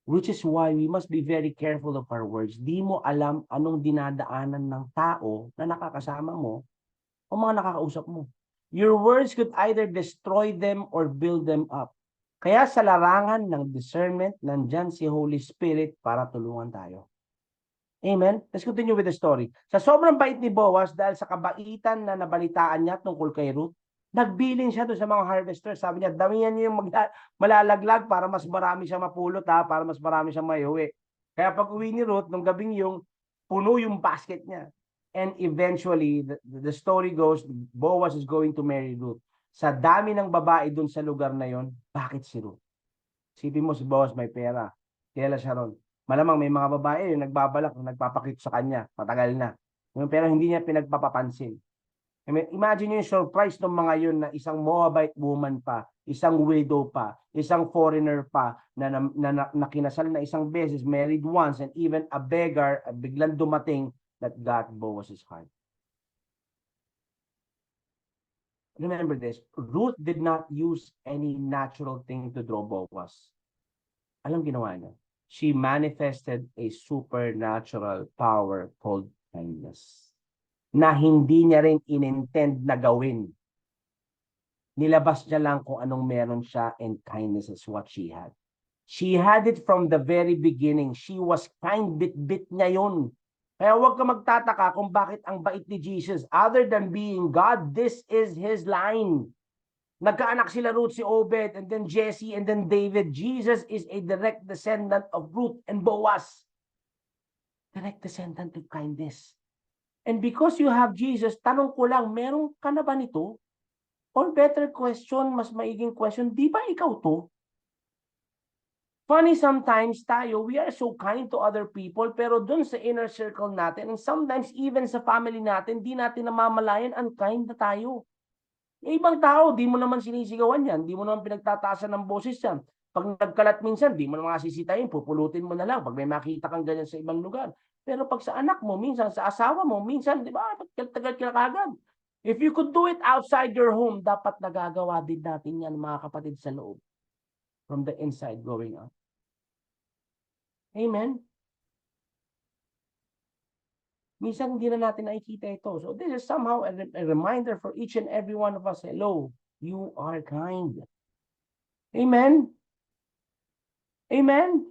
Which is why we must be very careful of our words. Di mo alam anong dinadaanan ng tao na nakakasama mo o mga nakakausap mo. Your words could either destroy them or build them up. Kaya sa larangan ng discernment, nandyan si Holy Spirit para tulungan tayo. Amen? Let's continue with the story. Sa sobrang bait ni Boaz, dahil sa kabaitan na nabalitaan niya tungkol kay Ruth, nagbilin siya doon sa mga harvesters. Sabi niya, damihan niyo yung malalaglag para mas marami siyang mapulot, para mas marami siyang maiuwi. Kaya pag uwi ni Ruth, nung gabing yung puno yung basket niya. And eventually, the story goes, Boaz is going to marry Ruth. Sa dami ng babae doon sa lugar na yon, bakit si Ruth? Sipin mo si Boaz may pera. Kilala siya ron. Malamang may mga babae yung nagbabalak, nagpapakita sa kanya, patagal na. Pero hindi niya pinagpapapansin. Imagine yung surprise ng mga yun na isang Moabite woman pa, isang widow pa, isang foreigner pa, na kinasal na isang beses, married once, and even a beggar, biglang dumating that got Boaz's heart. Remember this, Ruth did not use any natural thing to draw Boaz. Alam ginawa niya? She manifested a supernatural power called kindness na hindi niya rin inintend na gawin. Nilabas niya lang kung anong meron siya, and kindness is what she had. She had it from the very beginning. She was kind, bit-bit niya yun. Kaya huwag ka magtataka kung bakit ang bait ni Jesus. Other than being God, this is His line. Nagkaanak sila Ruth, si Obed, and then Jesse, and then David. Jesus is a direct descendant of Ruth and Boaz. Direct descendant of kindness. And because you have Jesus, tanong ko lang, meron ka na ba nito? Or better question, mas maiging question, di ba ikaw to? Funny sometimes tayo, we are so kind to other people, pero dun sa inner circle natin, and sometimes even sa family natin, di natin namamalayan, unkind na tayo. Yung ibang tao, di mo naman sinisigawan yan, di mo naman pinagtataasan ng boses yan. Pag nagkalat minsan, di mo naman sisitayin, pupulutin mo na lang pag may makita kang ganyan sa ibang lugar. Pero pag sa anak mo, minsan sa asawa mo, minsan, di ba, tagal ka kagad. If you could do it outside your home, dapat nagagawa din natin yan, mga kapatid, sa loob. From the inside going out. Amen? Minsan hindi na natin nakikita ito. So this is somehow a reminder for each and every one of us. Hello, you are kind. Amen? Amen?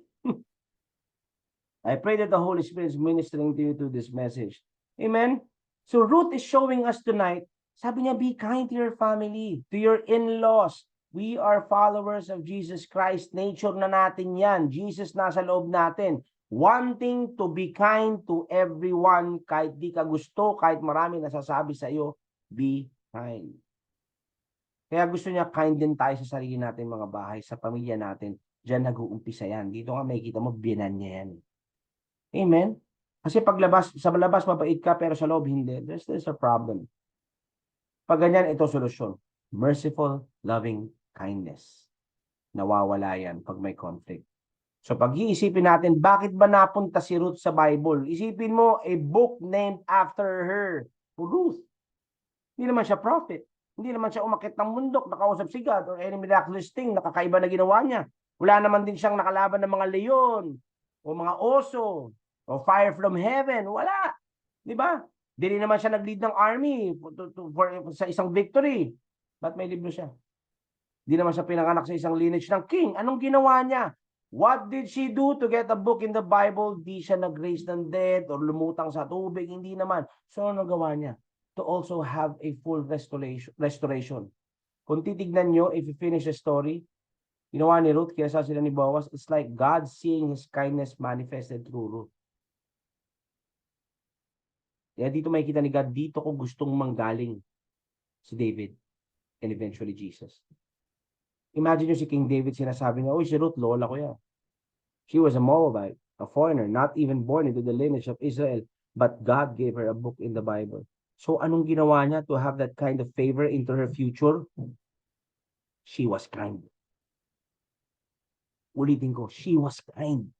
I pray that the Holy Spirit is ministering to you through this message. Amen? So Ruth is showing us tonight, sabi niya, be kind to your family, to your in-laws. We are followers of Jesus Christ. Nature na natin yan. Jesus nasa loob natin. Wanting to be kind to everyone, kahit di ka gusto, kahit marami nasasabi sa iyo, be kind. Kaya gusto niya kind din tayo sa sarili natin, mga bahay, sa pamilya natin. Diyan nag-uumpisa yan. Dito nga makikita mo, binan niya yan. Amen? Kasi sa labas mabait ka, pero sa loob hindi. There's a problem. Pag ganyan, ito solusyon. Merciful, loving kindness. Nawawala yan pag may conflict. So pag-iisipin natin, bakit ba napunta si Ruth sa Bible? Isipin mo, a book named after her, Ruth. Hindi naman siya prophet. Hindi naman siya umakit ng bundok, nakausap si God, or any miraculous thing, nakakaiba na ginawa niya. Wala naman din siyang nakalaban ng mga leon, o mga oso, o fire from heaven. Wala. Di ba? Hindi naman siya nag-lead ng army sa isang victory. Ba't may libro siya? Hindi naman siya pinanganak sa isang lineage ng king. Anong ginawa niya? What did she do to get a book in the Bible? Di siya nag-raise ng dead or lumutang sa tubig. Hindi naman. So, ano gawa niya? To also have a full restoration. Kung titignan nyo, if you finish the story, ginawa ni Ruth, kinasal sila ni Boaz, it's like God seeing His kindness manifested through Ruth. Kaya dito makikita ni God, dito ko gustong manggaling si David and eventually Jesus. Imagine nyo si King David, sinasabi niya, si Ruth, lola ko yan. She was a Moabite, a foreigner, not even born into the lineage of Israel, but God gave her a book in the Bible. So anong ginawa niya to have that kind of favor into her future? She was kind. Ulitin ko, she was kind.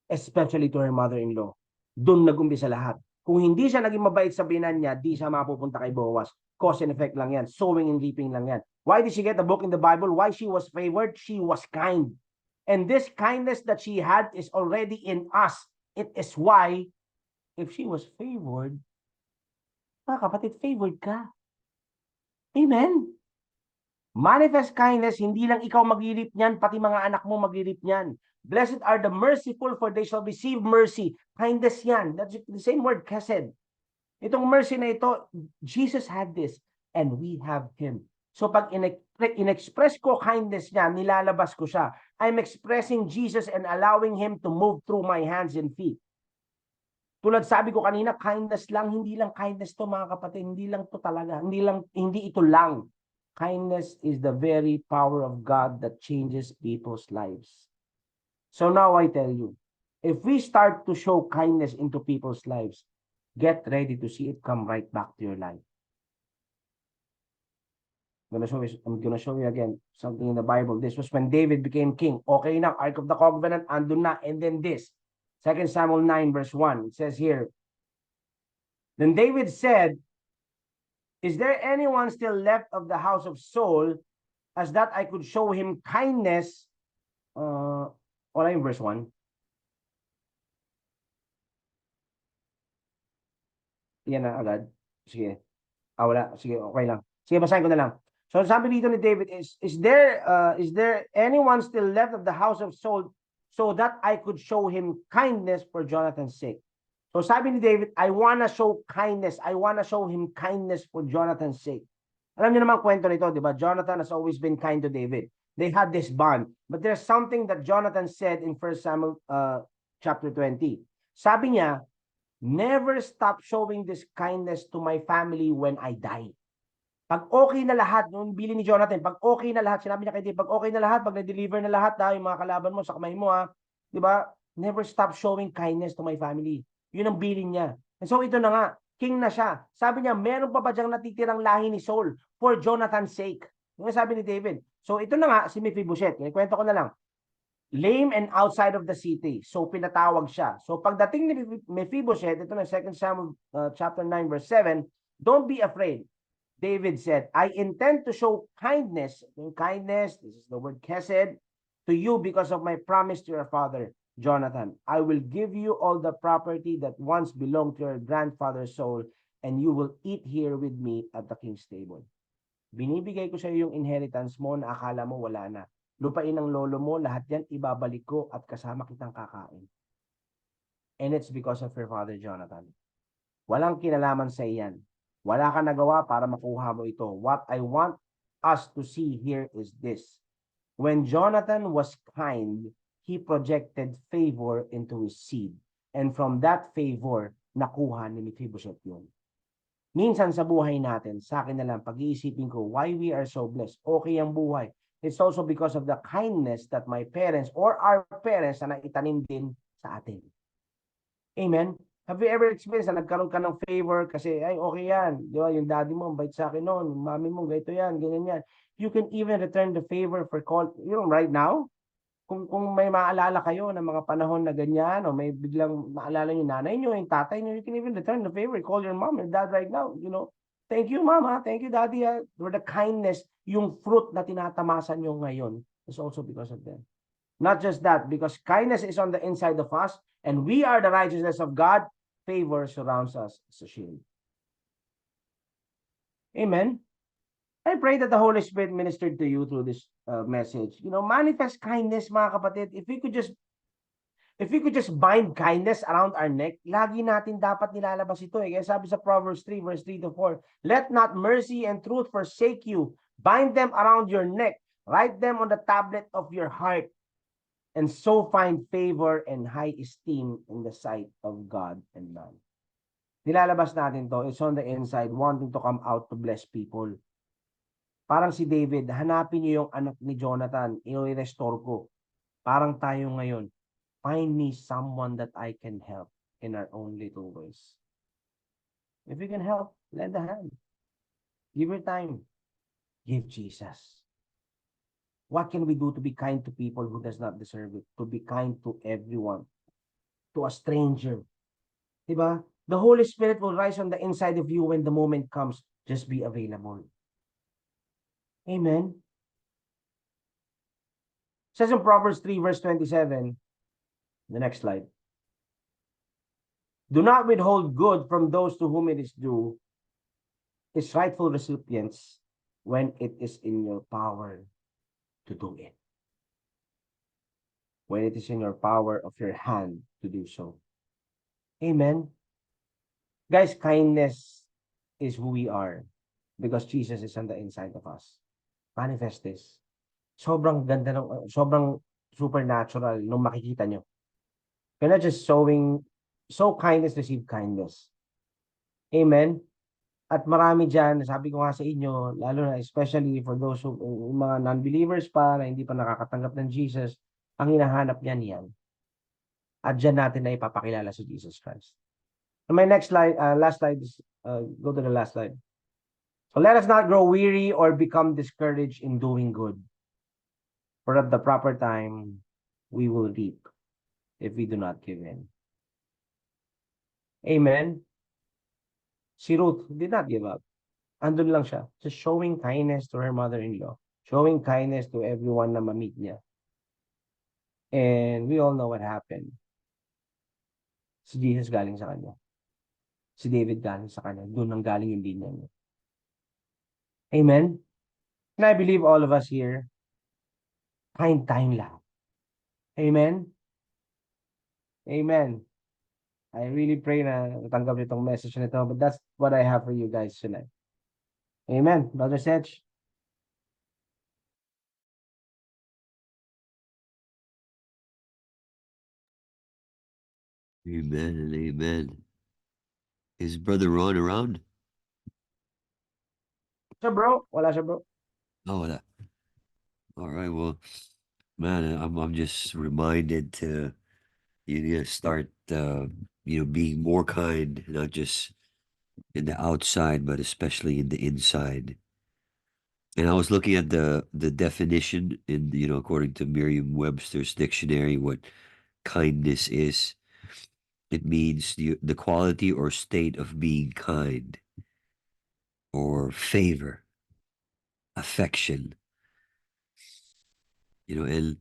Especially to her mother-in-law. Doon nag-umpisa lahat. Kung hindi siya naging mabait sa binan niya, di siya mapupunta kay Boaz. Cause and effect lang yan. Sowing and reaping lang yan. Why did she get the book in the Bible? Why she was favored? She was kind. And this kindness that she had is already in us. It is why, if she was favored, mga kapatid, favored ka. Amen? Manifest kindness, hindi lang ikaw mag-irip niyan, pati mga anak mo mag-irip niyan. Blessed are the merciful, for they shall receive mercy. Kindness yan. That's the same word, chesed. Itong mercy na ito, Jesus had this, and we have Him. So pag in-express ko kindness niya, nilalabas ko siya. I'm expressing Jesus and allowing Him to move through my hands and feet. Tulad sabi ko kanina, kindness lang, hindi lang kindness to mga kapatid, hindi lang to talaga, hindi ito lang. Kindness is the very power of God that changes people's lives. So now I tell you, if we start to show kindness into people's lives, get ready to see it come right back to your life. I'm gonna show you again something in the Bible. This was when David became king. Okay na, Ark of the Covenant, andun na. And then this, 2 Samuel 9 verse 1, it says here, then David said, is there anyone still left of the house of Saul, as that I could show him kindness? Wala yung verse 1. Yan na agad. Sige. Wala. Sige, okay lang. Sige, basahin ko na lang. So sabi dito ni David is there anyone still left of the house of Saul, so that I could show him kindness for Jonathan's sake? So sabi ni David, I wanna show kindness. I wanna show him kindness for Jonathan's sake. Alam niyo naman kwento nito, di ba? Jonathan has always been kind to David. They had this bond. But there's something that Jonathan said in 1 Samuel chapter 20. Sabi niya, never stop showing this kindness to my family when I die. Pag okay na lahat, yung bili ni Jonathan, pag okay na lahat, sinabi niya kay David, pag okay na lahat, pag na-deliver na lahat, yung mga kalaban mo sa kamay mo, di ba? Never stop showing kindness to my family. Yun ang bilin niya. And so ito na nga, king na siya. Sabi niya, meron pa ba diyang natitirang lahi ni Saul for Jonathan's sake? Yung sabi ni David. So ito na nga, si Mephibosheth. Kwento ko na lang. Lame and outside of the city. So pinatawag siya. So pagdating ni Mephibosheth, ito na 2 Samuel chapter 9 verse 7, don't be afraid. David said, I intend to show kindness, this is the word chesed, to you because of my promise to your father, Jonathan. I will give you all the property that once belonged to your grandfather Saul, and you will eat here with me at the king's table. Binibigay ko sa iyo yung inheritance mo na akala mo wala na. lupain ng lolo mo, lahat yan ibabalik ko at kasama kitang kakain. And it's because of your father, Jonathan. Walang kinalaman sa iyan. Wala ka nagawa para makuha mo ito. What I want us to see here is this. When Jonathan was kind, he projected favor into his seed. And from that favor, nakuha ni Mephibosheth yun. Minsan sa buhay natin, sa akin na lang, pag-iisipin ko, why we are so blessed. Okay ang buhay. It's also because of the kindness that my parents or our parents na naitanim din sa atin. Amen? Have you ever experienced na nagkaroon ka ng favor kasi, ay, okay yan. Di ba? Yung daddy mo, bait sa akin noon. Yung mami mo, ganito yan, ganyan yan. You can even return the favor for call, right now, kung may maalala kayo ng mga panahon na ganyan o may biglang maalala yung nanay nyo, yung tatay nyo, you can even return the favor. Call your mom and dad right now, Thank you, mama. Thank you, daddy. For the kindness, yung fruit na tinatamasan nyo ngayon is also because of them. Not just that, because kindness is on the inside of us and we are the righteousness of God, favor surrounds us as a shield. Amen. I pray that the Holy Spirit ministered to you through this message. Manifest kindness, mga kapatid. If we could just bind kindness around our neck, lagi natin dapat nilalabas ito. Kaya sabi sa Proverbs 3, verse 3 to 4, let not mercy and truth forsake you. Bind them around your neck. Write them on the tablet of your heart. And so find favor and high esteem in the sight of God and man. Nilalabas natin to. It's on the inside, wanting to come out to bless people. Parang si David, hanapin niyo yung anak ni Jonathan, i-restore ko. Parang tayo ngayon, find me someone that I can help in our own little ways. If you can help, lend a hand. Give your time. Give Jesus. What can we do to be kind to people who does not deserve it? To be kind to everyone. To a stranger. Diba? The Holy Spirit will rise on the inside of you when the moment comes. Just be available. Amen. It says in Proverbs 3 verse 27, the next slide. Do not withhold good from those to whom it is due, its rightful recipients, when it is in your power to do it. When it is in your power of your hand to do so. Amen. Guys, kindness is who we are because Jesus is on the inside of us. Manifest this. Sobrang ganda sobrang supernatural nung makikita nyo. You're not just sow kindness, receive kindness. Amen? At marami dyan, sabi ko nga sa inyo, lalo na especially for those who, mga non-believers pa, na hindi pa nakakatanggap ng Jesus, ang hinahanap niyan yan. At dyan natin na ipapakilala si Jesus Christ. And my next slide, last slide, go to the last slide. So let us not grow weary or become discouraged in doing good. For at the proper time, we will reap if we do not give in. Amen? Si Ruth did not give up. Andun lang siya. Just showing kindness to her mother-in-law. Showing kindness to everyone na ma-meet niya. And we all know what happened. Si Jesus galing sa kanya. Si David galing sa kanya. Doon ang galing yung linya niya. Amen? And I believe all of us here, kind tayong lahat. Amen? Amen. I really pray na natanggap nitong message nito, but that's what I have for you guys tonight. Amen. Brother Sedge. Amen and amen. Is Brother Ron around? Siya bro? Wala siya bro. Oh, wala. All right. Well, man, I'm just reminded to start being more kind, not just in the outside, but especially in the inside. And I was looking at the definition in according to Merriam-Webster's dictionary, what kindness is. It means the quality or state of being kind, or favor, affection. And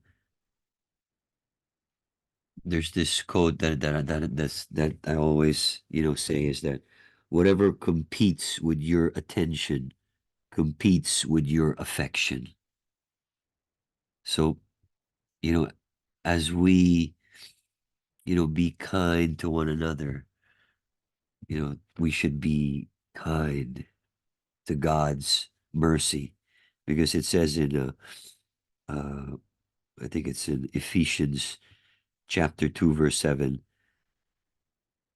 there's this quote that I always say is that whatever competes with your attention competes with your affection. So, you know, as we, be kind to one another, we should be kind to God's mercy, because it says in, uh, I think it's in Ephesians chapter 2, verse 7,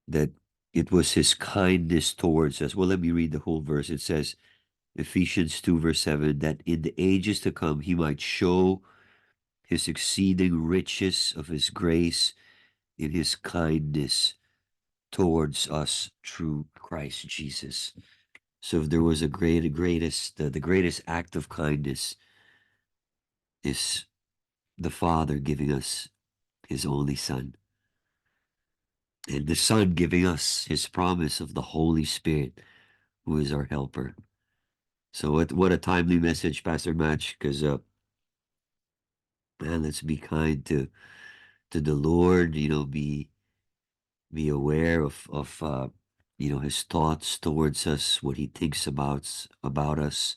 that it was his kindness towards us. Well, let me read the whole verse. It says, Ephesians 2, verse 7, that in the ages to come he might show his exceeding riches of his grace in his kindness towards us through Christ Jesus. So if there was the greatest act of kindness is the Father giving us his only Son, and the Son giving us his promise of the Holy Spirit, who is our helper. So what a timely message, Pastor Match, because man, let's be kind to the Lord, be aware of his thoughts towards us, what he thinks about us.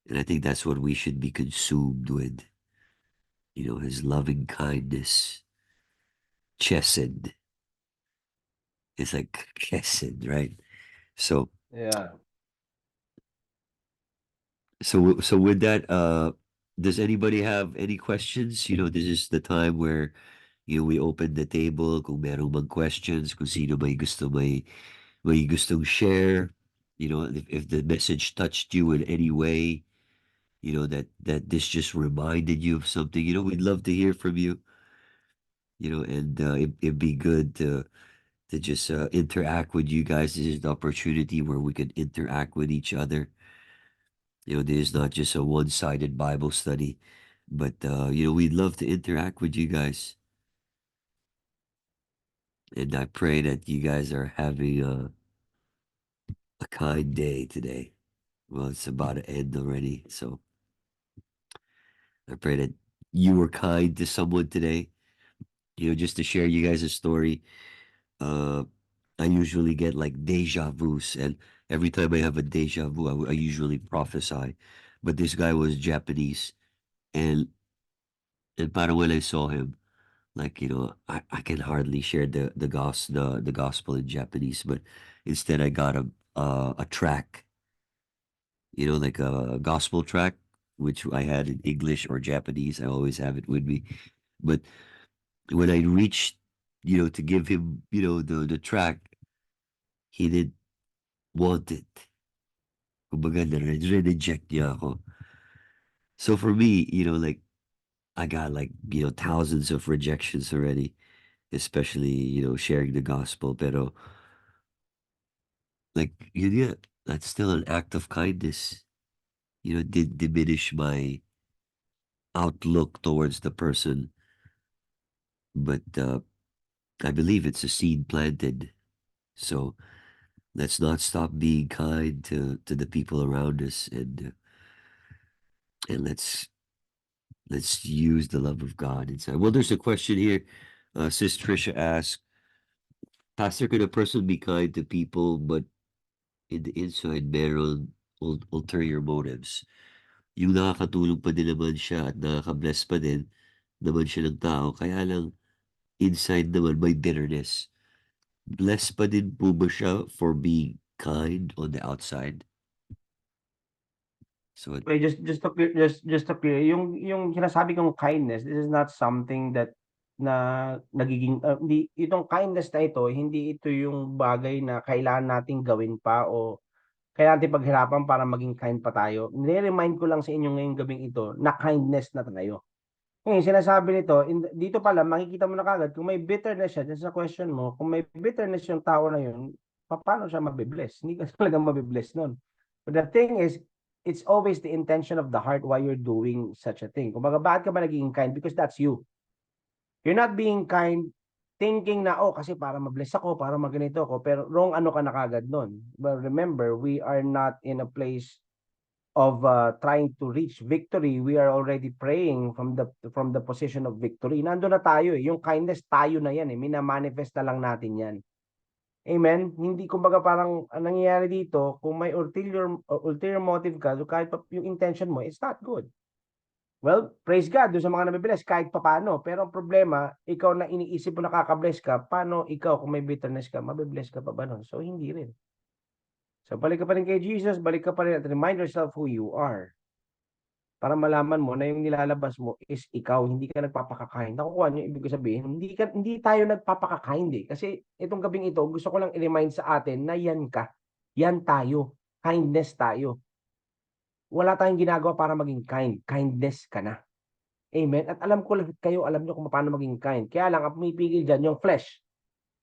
And I think that's what we should be consumed with, his loving kindness. Chesed. It's like chesed, right? So Yeah. so with that, does anybody have any questions? This is the time where we open the table kung merong mang questions, kung sino may gustong share, if the message touched you in any way, that this just reminded you of something, we'd love to hear from you, and it'd be good to just interact with you guys. This is the opportunity where we can interact with each other. This is not just a one-sided Bible study, but we'd love to interact with you guys. And I pray that you guys are having a kind day today. Well, it's about to end already, so I pray that you were kind to someone today. Just to share you guys a story. Uh, I usually get like deja vus, and every time I have a deja vu, I usually prophesy. But this guy was Japanese, and parang when I saw him, like I can hardly share the gospel in Japanese, but instead I got a track, like a gospel track, which I had in English or Japanese. I always have it with me, but when I reached, to give him, the track, he didn't want it. Kumbaga, reject niya ako. So for me, like I got like, thousands of rejections already, especially, sharing the gospel. Pero like, yeah, that's still an act of kindness. Did diminish my outlook towards the person. But I believe it's a seed planted. So let's not stop being kind to the people around us, and let's use the love of God inside. Well, there's a question here. Sis Trisha asks, Pastor, can a person be kind to people, but in the inside, meron ulterior motives? Yung nakakatulong pa din naman siya at nakaka-bless pa din naman siya ng tao, kaya lang inside naman may bitterness. Blessed pa din po ba siya for being kind on the outside? So, Wait, just to clear, yung sinasabi kong kindness, this is not something that na nagiging hindi itong kindness na ito, hindi ito yung bagay na kailangan nating gawin pa o kailangan nating paghirapan para maging kind pa tayo. Nire-remind ko lang sa inyo ngayong gabing ito na kindness na tayo. Ngayon, sinasabi nito, dito pala makikita mo na kaagad kung may bitterness siya, dyan sa question mo, kung may bitterness yung tao na yun, paano siya mabibless? Hindi ka talaga mabibless nun. But the thing is, it's always the intention of the heart why you're doing such a thing. Kung bakit ka ba naging kind? Because that's you. You're not being kind thinking na, oh, kasi para mabless ako, para maganito ako, pero wrong ano ka na kagad nun. But remember, we are not in a place of trying to reach victory. We are already praying from the position of victory. Nando na tayo eh. Yung kindness tayo na yan eh. Minamanifest na lang natin yan. Amen? Hindi kumbaga parang ang nangyayari dito, kung may ulterior motive ka, so kahit pa yung intention mo, it's not good. Well, praise God doon sa mga nabibless kahit papaano. Pero ang problema, ikaw na iniisip mo nakaka-bless ka, paano ikaw kung may bitterness ka, mabibless ka pa ba nun? So, hindi rin. So, balik ka pa rin kay Jesus, balik ka pa rin at remind yourself who you are. Para malaman mo na yung nilalabas mo is ikaw, hindi ka nagpapaka-kind. Nakukuha niyo ibig sabihin, hindi tayo nagpapaka-kind eh. Kasi itong gabing ito, gusto ko lang i-remind sa atin na yan ka. Yan tayo. Kindness tayo. Wala tayong ginagawa para maging kind. Kindness ka na. Amen? At alam ko lahat kayo, alam niyo kung paano maging kind. Kaya lang, ang pumipigil dyan, yung flesh.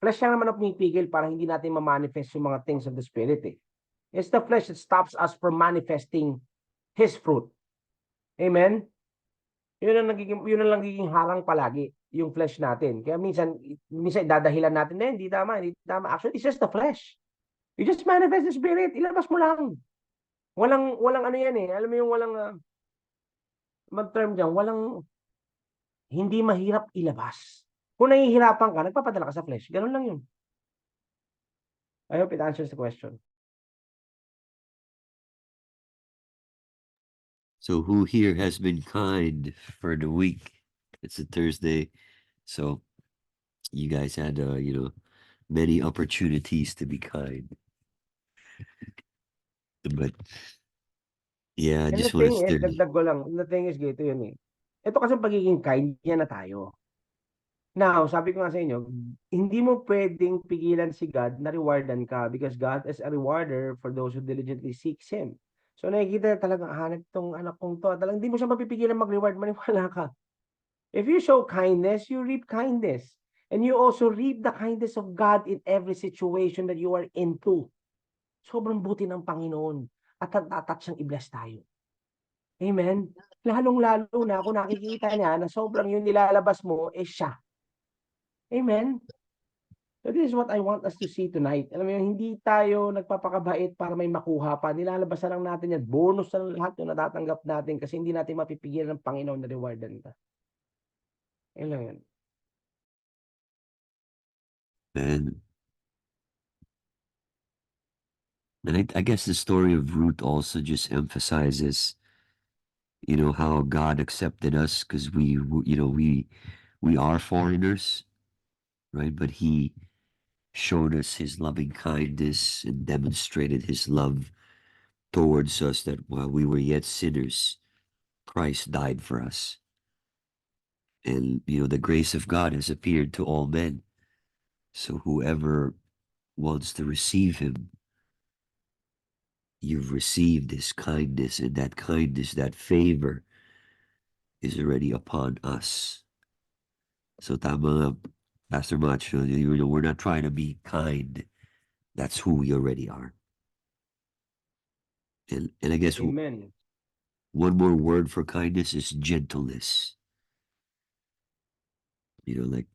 Flesh lang naman ang pumipigil para hindi natin ma-manifest yung mga things of the Spirit eh. It's the flesh that stops us from manifesting His fruit. Amen? Yun ang nagiging harang palagi, yung flesh natin. Kaya minsan dadahilan natin na hindi tama, hindi tama. Actually, it's just the flesh. You just manifest the Spirit, ilabas mo lang. Walang ano yan eh. Alam mo yung walang, mag-term dyan, hindi mahirap ilabas. Kung nahihirapan ka, nagpapadala ka sa flesh. Ganun lang yun. I hope it answers the question. So who here has been kind for the week? It's a Thursday, so you guys had many opportunities to be kind. But yeah, I And the just want to thing is, stir. dagdag ko lang, the thing is, gito yun eh. Ito kasi pagiging kind, yan na tayo. Now, sabi ko nga sa inyo, hindi mo pwedeng pigilan si God na rewardan ka because God is a rewarder for those who diligently seeks Him. So nakikita na talagang hanap tong anak kong to. Talagang hindi mo siya mapipigilan mag-reward, maniwala ka. If you show kindness, you reap kindness. And you also reap the kindness of God in every situation that you are into. Sobrang buti ng Panginoon. At tatat siyang i-bless tayo. Amen? Lalong-lalo na kung nakikita niya na sobrang yung nilalabas mo is siya. Amen? So this is what I want us to see tonight. Alam mo yun, hindi tayo nagpapakabait para may makuha pa. Nilalabas na lang natin yan. Bonus na lang lahat yung natatanggap natin kasi hindi natin mapipigilan ng Panginoon na rewardan ka. Ayun lang yun. And I guess the story of Ruth also just emphasizes, how God accepted us because we are foreigners, right? But He showed us His loving kindness and demonstrated His love towards us that while we were yet sinners, Christ died for us. And, the grace of God has appeared to all men. So whoever wants to receive Him, you've received His kindness, and that kindness, that favor is already upon us. So tama, Pastor Macho, we're not trying to be kind. That's who we already are. And I guess Amen. one more word for kindness is gentleness. Like,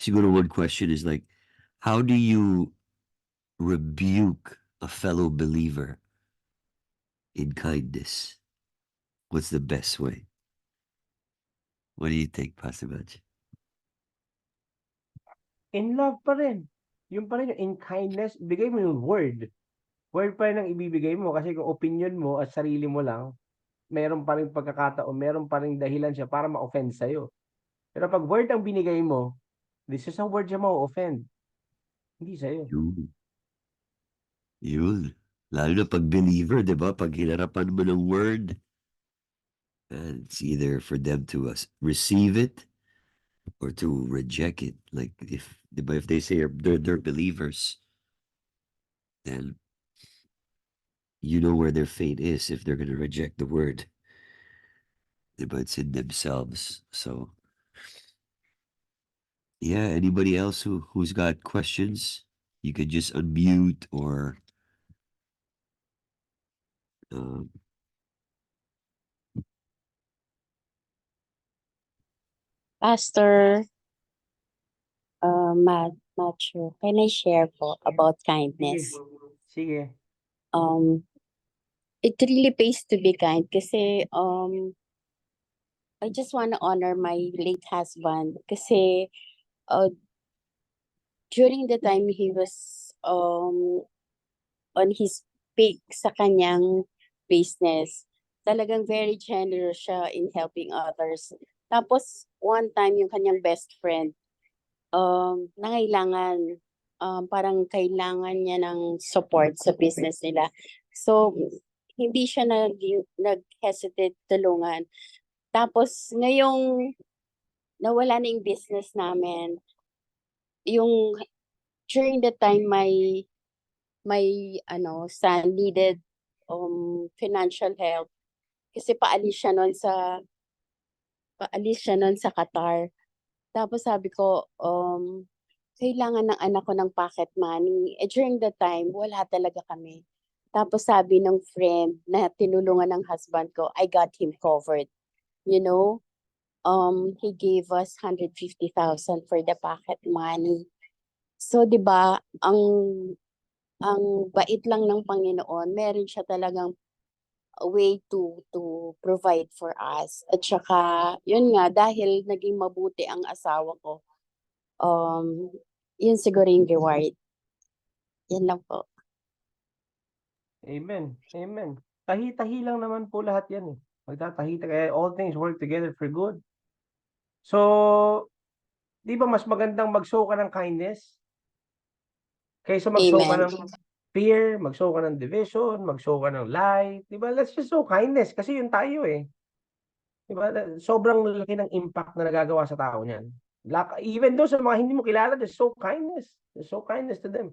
siguro one question is like, how do you rebuke a fellow believer in kindness? What's the best way? What do you think, Pastor Macho? In love pa rin. Yung pa rin yung in kindness, bigay mo yung word. Word pa rin ang ibibigay mo kasi kung opinion mo at sarili mo lang, meron pa rin pagkakataon, meron pa rin dahilan siya para ma-offend sa'yo. Pero pag word ang binigay mo, this is a word siya ma-offend. Hindi sa'yo. Yun. Lalo na pag believer, di ba? Pag hinarapan mo ng word, and it's either for them to receive it or to reject it. Like if they say they're believers, then you know where their fate is if they're gonna reject the word. But it's in themselves. So yeah, anybody else who's got questions, you could just unmute or Pastor Macho, can I share po about kindness? Sige. It really pays to be kind kasi I just want to honor my late husband kasi during the time he was on his peak sa kanyang business, Talagang very generous siya in helping others. Tapos, one time, yung kanyang best friend, nangailangan, parang kailangan niya ng support sa business nila. So, hindi siya nag-hesitate tulungan. Tapos, ngayong nawala na yung business namin, yung during the time may son needed financial help kasi paalis siya nun sa Qatar. Tapos sabi ko, kailangan ng anak ko ng pocket money. During the time, wala talaga kami. Tapos sabi ng friend na tinulungan ng husband ko, I got him covered. You know, he gave us 150,000 for the pocket money. So, 'di ba, ang bait lang ng Panginoon, meron siya talagang a way to provide for us. At saka, yun nga, dahil naging mabuti ang asawa ko, yun siguro yung reward. Yan lang po. Amen. Amen. Tahi-tahi lang naman po lahat yan eh. Magtatahi, kaya all things work together for good. So, di ba mas magandang mag-show ka ng kindness? Kaysa mag-show ka Amen. ng fear, mag-show ka ng division, mag-show ka ng lie. Di ba? Let's just show kindness kasi yun tayo eh. Di ba? Sobrang laki ng impact na nagagawa sa tao niyan. Even though sa mga hindi mo kilala, just show kindness. Just show kindness to them.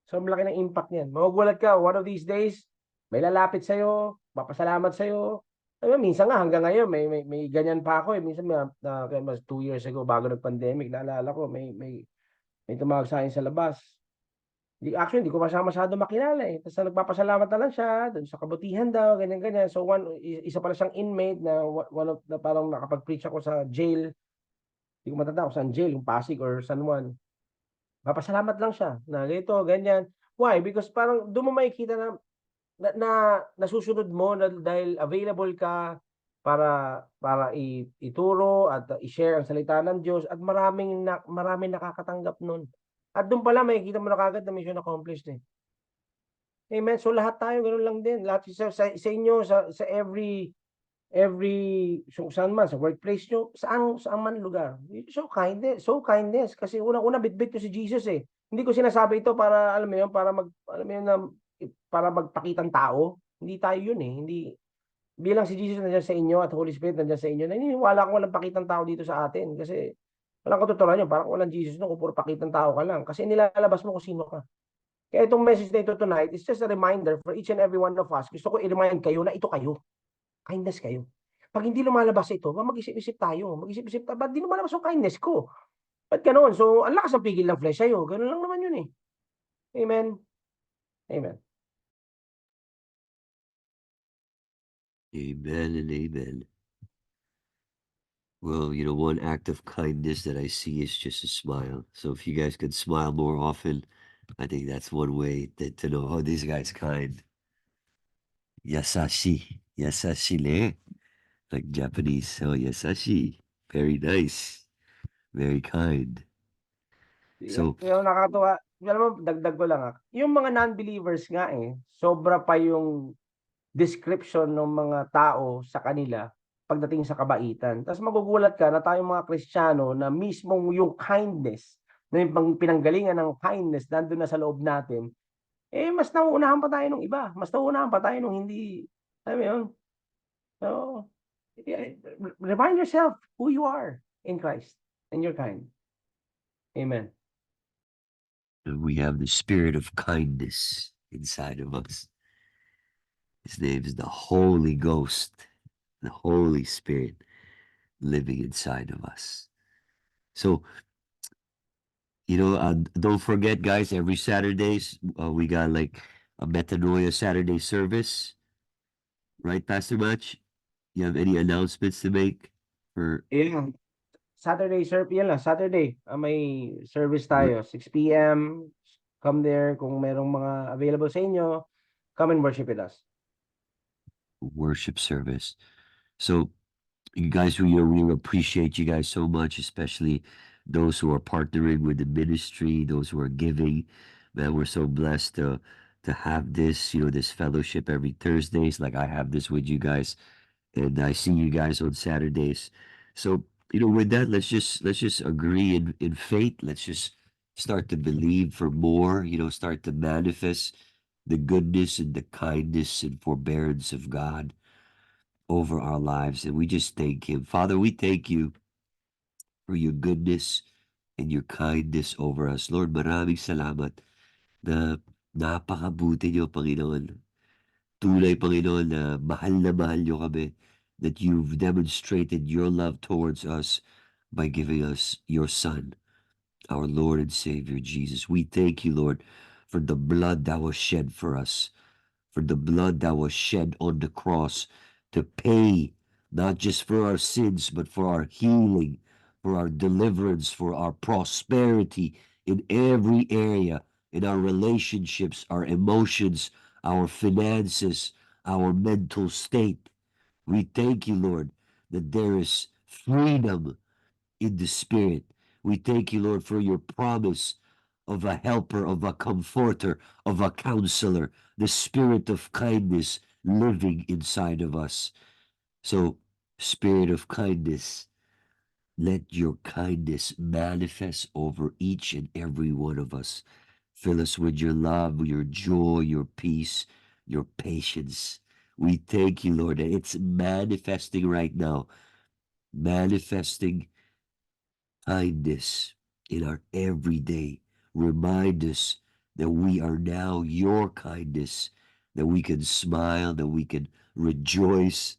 So, malaki ng impact niyan. Magugulat ka, one of these days, may lalapit sa'yo, papasalamat sa'yo. Ayun, minsan nga hanggang ngayon, may ganyan pa ako eh. Minsan, mas 2 years ago, bago nag-pandemic, naalala ko, may tumawag sa akin sa labas. Actually, hindi ko pa siya masyado makilala eh. Tapos nagpapasalamat na lang siya, dun sa kabutihan daw, ganyan-ganyan. So, isa pala siyang inmate na parang nakapag-preach ako sa jail. Hindi ko matanda kung saan jail, yung Pasig or San Juan. Papasalamat lang siya na ganito, ganyan. Why? Because parang doon mo makikita na nasusunod mo dahil available ka para ituro at i-share ang salita ng Diyos at maraming nakakatanggap nun. At doon pala makikita mo na kagad na mission accomplished eh. Amen. So lahat tayo ganoon lang din. Lahat sa inyo sa every saan man sa workplace nyo, saan man lugar. So kindness kasi unang-una bitbit ko si Jesus eh. Hindi ko sinasabi ito para alam mo yun, para magpakitang tao. Hindi tayo yun eh. Hindi bilang si Jesus nandiyan sa inyo at Holy Spirit nandiyan sa inyo. Naniniwala ko walang pakitang tao dito sa atin kasi walang katotohanan yun. Parang walang Jesus no kung puro pakitang tao ka lang. Kasi nilalabas mo kung sino ka. Kaya itong message na ito tonight is just a reminder for each and every one of us. Gusto ko i-remind kayo na ito kayo. Kindness kayo. Pag hindi lumalabas ito, mag-isip-isip tayo. Mag-isip-isip, ba't di lumalabas yung kindness ko? Ba't ganoon? So, ang lakas ng pigil ng flesh sa'yo. Ganun lang naman yun eh. Amen. Amen. Amen and amen. Well, one act of kindness that I see is just a smile. So if you guys could smile more often, I think that's one way to know, oh, this guy's kind. Yasashi. Yasashi ne. Like Japanese. Oh, yasashi. Very nice. Very kind. So, Kaya nakakatuwa. Alam mo, dagdag ko lang yung mga non-believers nga sobra pa yung description ng mga tao sa kanila pagdating sa kabaitan. Tapos magugulat ka na tayong mga Kristiyano na mismong yung kindness, na yung pinanggalingan ng kindness nandun na sa loob natin, mas nauunahan pa tayo ng iba. Mas nauunahan pa tayo nung hindi, alam mo yun? So, remind yourself who you are in Christ and you're kind. Amen. we have the spirit of kindness inside of us. His name is the Holy Ghost, the Holy Spirit living inside of us. So, don't forget, guys, every Saturdays, we got like a Metanoia Saturday service. Right, Pastor Match? You have any announcements to make for Yeah. Saturday yan lang, Saturday. May service tayo, 6 p.m. Come there kung merong mga available sa inyo, come and worship with us. worship service? So, you guys, we appreciate you guys so much, especially those who are partnering with the ministry, those who are giving. Man, we're so blessed to to have this, this fellowship every Thursdays, like I have this with you guys, and I see you guys on Saturdays. So, with that, let's just agree in faith. Let's just start to believe for more, start to manifest the goodness and the kindness and forbearance of God over our lives. And we just thank Him. Father, we thank you for your goodness and your kindness over us. Lord, maraming salamat na napakabuti niyo, Panginoon. Tunay, Panginoon, na mahal niyo kami, that you've demonstrated your love towards us by giving us your Son, our Lord and Savior, Jesus. We thank you, Lord, for the blood that was shed for us, for the blood that was shed on the cross to pay not just for our sins, but for our healing, for our deliverance, for our prosperity in every area, in our relationships, our emotions, our finances, our mental state. We thank you, Lord, that there is freedom in the Spirit. We thank you, Lord, for your promise of a helper, of a comforter, of a counselor, the Spirit of kindness living inside of us. So, Spirit of kindness, let your kindness manifest over each and every one of us. Fill us with your love, your joy, your peace, your patience. We thank you, Lord, that it's manifesting right now, manifesting kindness in our everyday. Remind us that we are now your kindness, that we can smile, that we can rejoice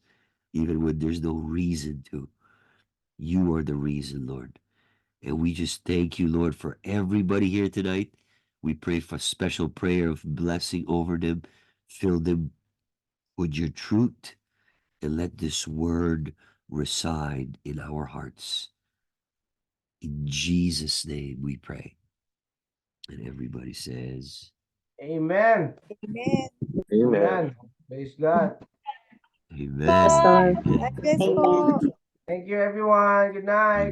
even when there's no reason to. You are the reason, Lord. And we just thank you, Lord, for everybody here tonight. We pray for special prayer of blessing over them. Fill them with your truth and let this word reside in our hearts. In Jesus' name we pray. And everybody says, Amen. Amen. Amen. Praise God. Amen. Pastor. Amen. God bless po. Amen. Thank you, everyone. Good night.